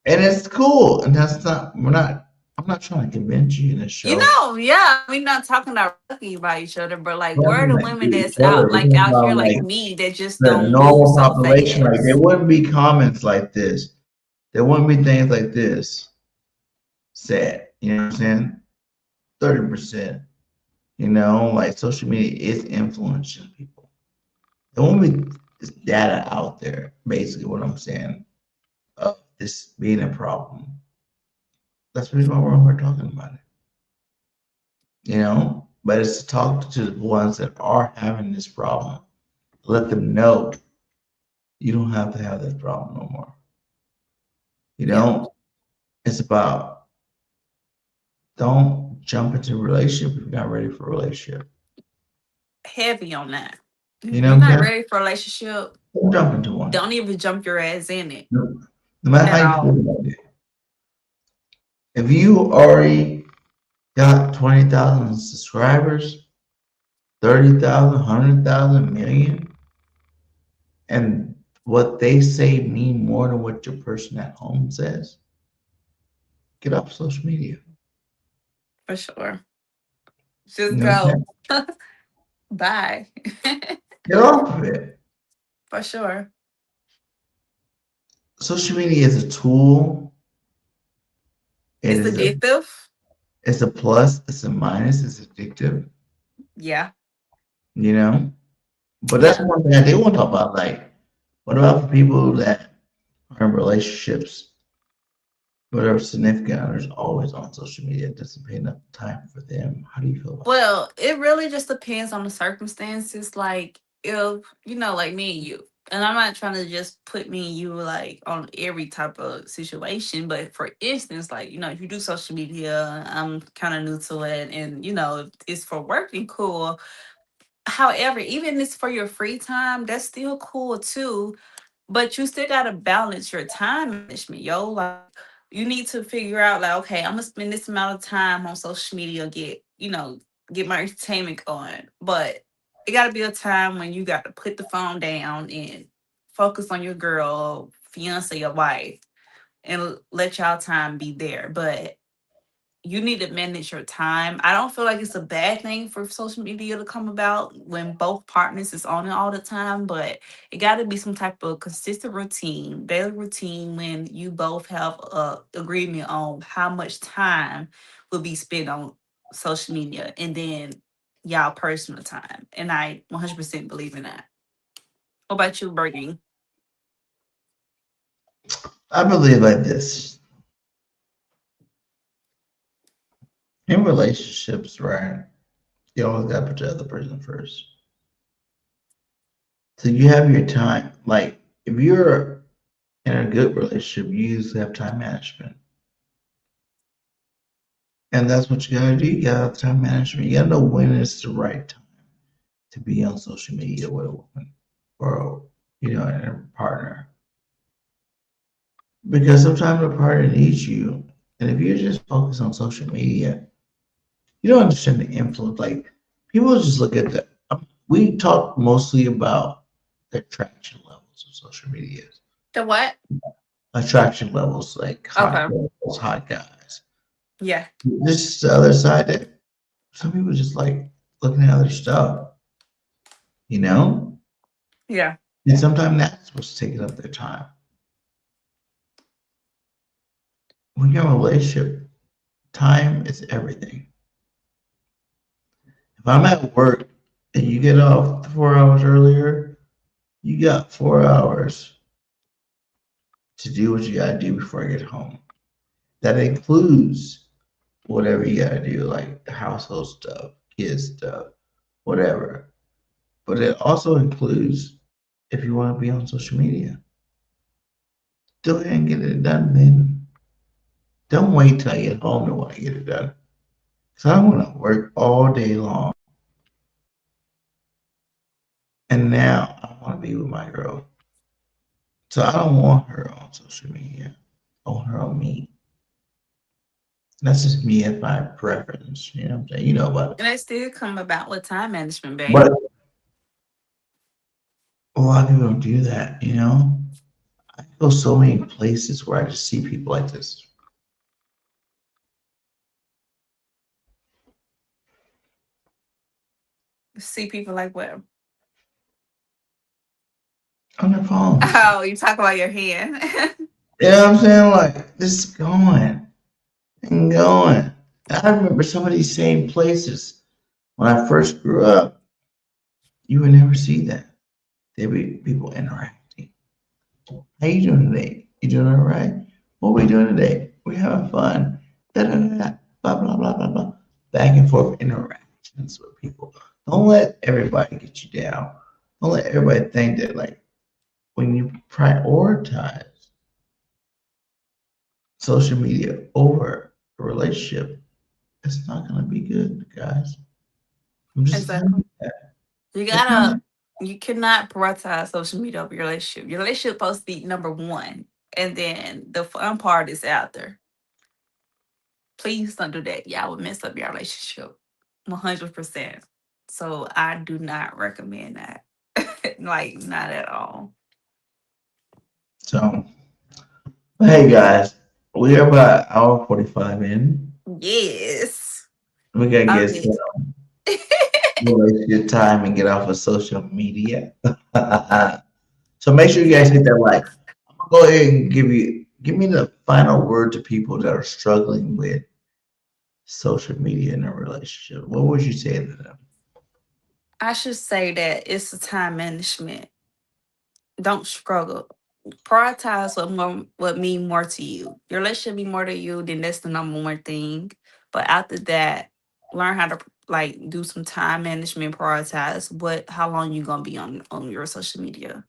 And it's cool. And that's not, we're not, I'm not trying to convince you in this show. Yeah, we're not talking directly about each other, but like, We're not where are talking the about women each that's other. out, We're like talking out here, about like like me, that just the don't move normal so population. Like there fast? wouldn't be comments like this. There wouldn't be things like this said. You know what I'm saying? 30%. You know, like social media is influencing people. There won't be this data out there, basically what I'm saying, of this being a problem. That's the reason why we're talking about it. You know? But it's to talk to the ones that are having this problem. Let them know you don't have to have this problem no more. You Yeah, know? It's about don't jump into a relationship if you're not ready for a relationship. heavy on that. You know You're what I'm not saying? ready for a relationship. Don't jump into one. Don't even jump your ass in it No, no matter how at you feel all. about it. If you already got 20,000 subscribers, 30,000, 100,000, million, and what they say mean more than what your person at home says, get off social media. For sure. You Just know what I'm go. saying? Bye. Get off of it. For sure. Social media is a tool. It It's is a addictive. it's a plus, it's a minus, it's addictive, Yeah. you know? But that's Yeah. one thing I did want to talk about. Like, what about for people that are in relationships, whatever significant others always on social media, doesn't pay enough time for them? How do you feel about that? Well, it really just depends on the circumstances. Like, if like me and you, and I'm not trying to just put me and you like on every type of situation, but for instance, like if you do social media, I'm kind of new to it, and if it's for working, cool. However, even if it's for your free time, that's still cool too. But you still gotta balance your time management, yo. Like you need to figure out like, okay, I'm gonna spend this amount of time on social media, get my entertainment going. But it gotta be a time when you got to put the phone down and focus on your girl, fiance, your wife, and let y'all time be there. But you need to manage your time. I don't feel like it's a bad thing for social media to come about when both partners is on it all the time, but it got to be some type of consistent routine, daily routine when you both have a agreement on how much time will be spent on social media and then y'all personal time. And I 100% believe in that. What about you, Bernie? I believe like this in relationships, right? You always got to put the other person first. So you have your time. Like if you're in a good relationship, you usually have time management. And that's what you gotta do. You gotta have time management. You gotta know when is the right time to be on social media with a woman or a partner. Because sometimes the partner needs you. And if you're just focused on social media, you don't understand the influence. Like people just look at the we talk mostly about the attraction levels of social media. The what? Attraction levels, like hot Okay. girls, hot guys. Yeah. This is the other side that some people just like looking at other stuff, you know? Yeah. And sometimes that's what's taking up their time. When you're in a relationship, time is everything. If I'm at work and you get off 4 hours earlier, you got 4 hours to do what you gotta do before I get home. That includes whatever you gotta do, like household stuff, kids stuff, whatever. But it also includes if you want to be on social media. Go ahead and get it done then. Don't wait till I get home to want to get it done. Because I want to work all day long. And now I want to be with my girl. So I don't want her on social media. I want her on me. That's just me and my preference. You know what I'm saying? You know about it. And they still come about with time management, babe. But a lot of people don't do that. I go so many places where I just see people like this See people like what? on their phones. Oh, you talk about your hand. You know what I'm saying? Like, this is going and going. I remember some of these same places when I first grew up. You would never see that. There'd be people interacting. How you doing today? You doing all right? What we doing today? We having fun. Da, da, da, da, blah, blah, blah, blah, blah. Back and forth interactions with people. Don't let everybody get you down. Don't let everybody think that, like, when you prioritize social media over a relationship, it's not going to be good, guys. I'm just telling Exactly. you that. You It's not. gotta, you cannot prioritize social media over your relationship. Your relationship supposed to be number one, and then the fun part is after. Please don't do that. Y'all would mess up your relationship, 100%. So I do not recommend that. Like not at all. So, hey guys, we are about hour 45 in. Yes. We gotta get Okay. some relationship time and get off of social media. So make sure you guys hit that like. I'm gonna go ahead and give me the final word to people that are struggling with social media in a relationship. What would you say to them? I should say that it's a time management. Don't struggle. Prioritize what mean more to you. Your relationship be more to you, then that's the number one thing. But after that, learn how to like do some time management, prioritize how long you gonna be on your social media.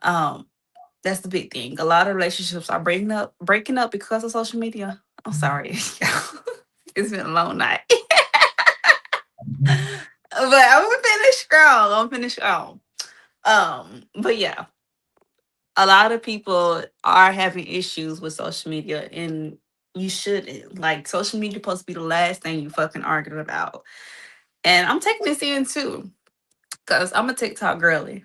Um, that's the big thing. A lot of relationships are breaking up because of social media. I'm sorry. It's been a long night. But I'm gonna finish strong. I'm gonna finish strong. But yeah, a lot of people are having issues with social media, and you shouldn't. Like, social media supposed to be the last thing you fucking arguing about. And I'm taking this in too, because I'm a TikTok girly.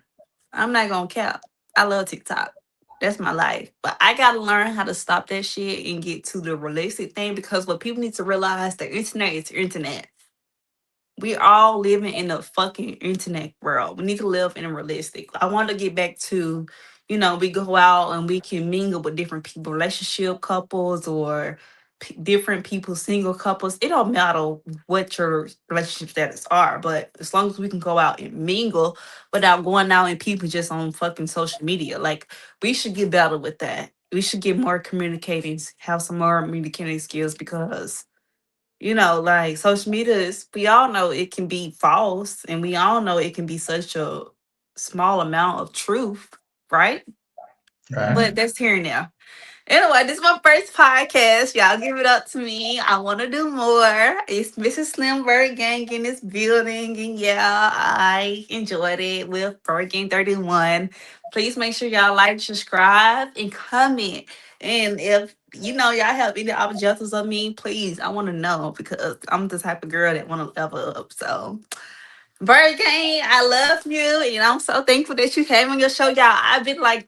I'm not gonna cap. I love TikTok. That's my life. But I gotta learn how to stop that shit and get to the realistic thing, because what people need to realize, the internet is internet. We all living in a fucking internet world. We need to live in a realistic. I want to get back to, we go out and we can mingle with different people, relationship couples, or different people, single couples. It don't matter what your relationship status are, but as long as we can go out and mingle without going out and people just on fucking social media, like, we should get better with that. We should get more communicating, have some more communicating skills, because like, social media is, we all know it can be false, and we all know it can be such a small amount of truth, right? Right. But that's here and there. Anyway, this is my first podcast. Y'all give it up to me. I want to do more. It's Mrs. Slimberg Gang in this building. And yeah, I enjoyed it with Bird Gang 31. Please make sure y'all like, subscribe, and comment. And if y'all have any objectives of me, please, I want to know, because I'm the type of girl that want to level up. So, Bird Gang, I love you. And I'm so thankful that you came on your show, y'all. I've been like,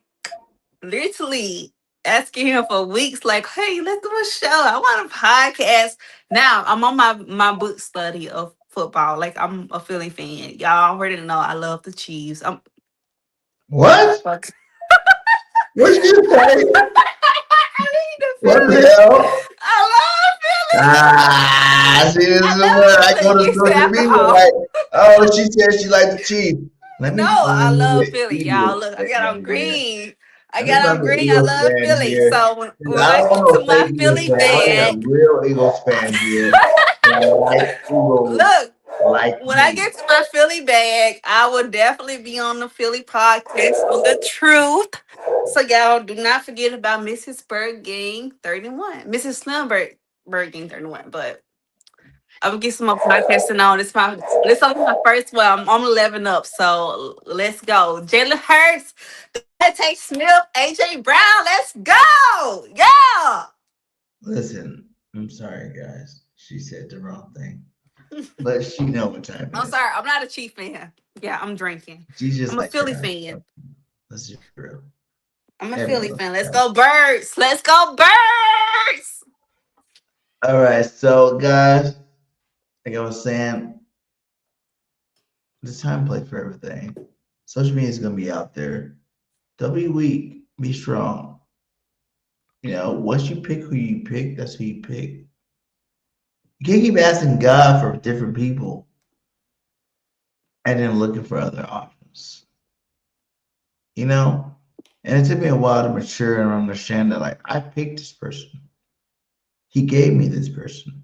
literally asking him for weeks, like, hey, let's do a show. I want a podcast. Now I'm on my book study of football. Like, I'm a Philly fan. Y'all already know I love the Chiefs. I'm What? fuck. What did you say? I mean the What Philly. the hell? I love Philly. See, this I is love what I go Philly. to It's social media alcohol. like, oh, she said she liked the Chiefs. Let No, me I find me love an Philly, y'all. Eagles Look, I got fan on here. green. I Let me got find on an green. I Eagles love fan Philly. here. So when 'Cause I I don't get want to no my fake Eagles Philly fan. I want a bag, real Eagles fan here. That like Eagles look, like when I me. get to my Philly bag, I will definitely be on the Philly podcast on the truth. So y'all do not forget about Mrs. Bird Gang 31. Mrs. Slimberg Bird Gang 31. But I'm gonna get some more podcasting on. This only my first one. I'm on 11 up. So let's go. Jalen Hurts, Devontae Smith, AJ Brown, let's go. Yeah. Listen, I'm sorry, guys. She said the wrong thing, but she know what time it I'm is. sorry, I'm not a Chief fan. Yeah, I'm drinking. She's just I'm a like Philly trash. fan. Let's just be real. I'm a Everyone Philly knows fan. Let's trash. go Birds. Let's go Birds. All right, so guys, like I was saying, there's time and place for everything. Social media is gonna be out there. Don't be weak. Be strong. Once you pick who you pick, that's who you pick. You can't keep asking God for different people and then looking for other options. You know? And it took me a while to mature and understand that, like, I picked this person. He gave me this person.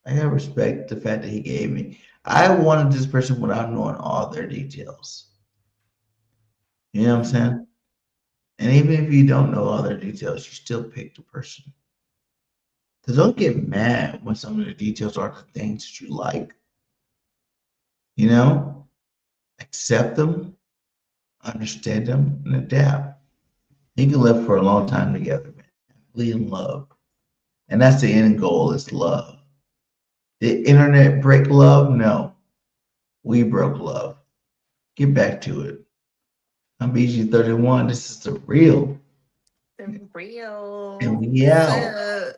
I gotta respect the fact that he gave me. I wanted this person without knowing all their details. You know what I'm saying? And even if you don't know all their details, you still pick the person. So don't get mad when some of the details are the things that you like. You know, accept them, understand them, and adapt. You can live for a long time together, man. Be in love. And that's the end goal is love. Did internet break love? No. We broke love. Get back to it. I'm BG31. This is the real. The real. And we What's out. up?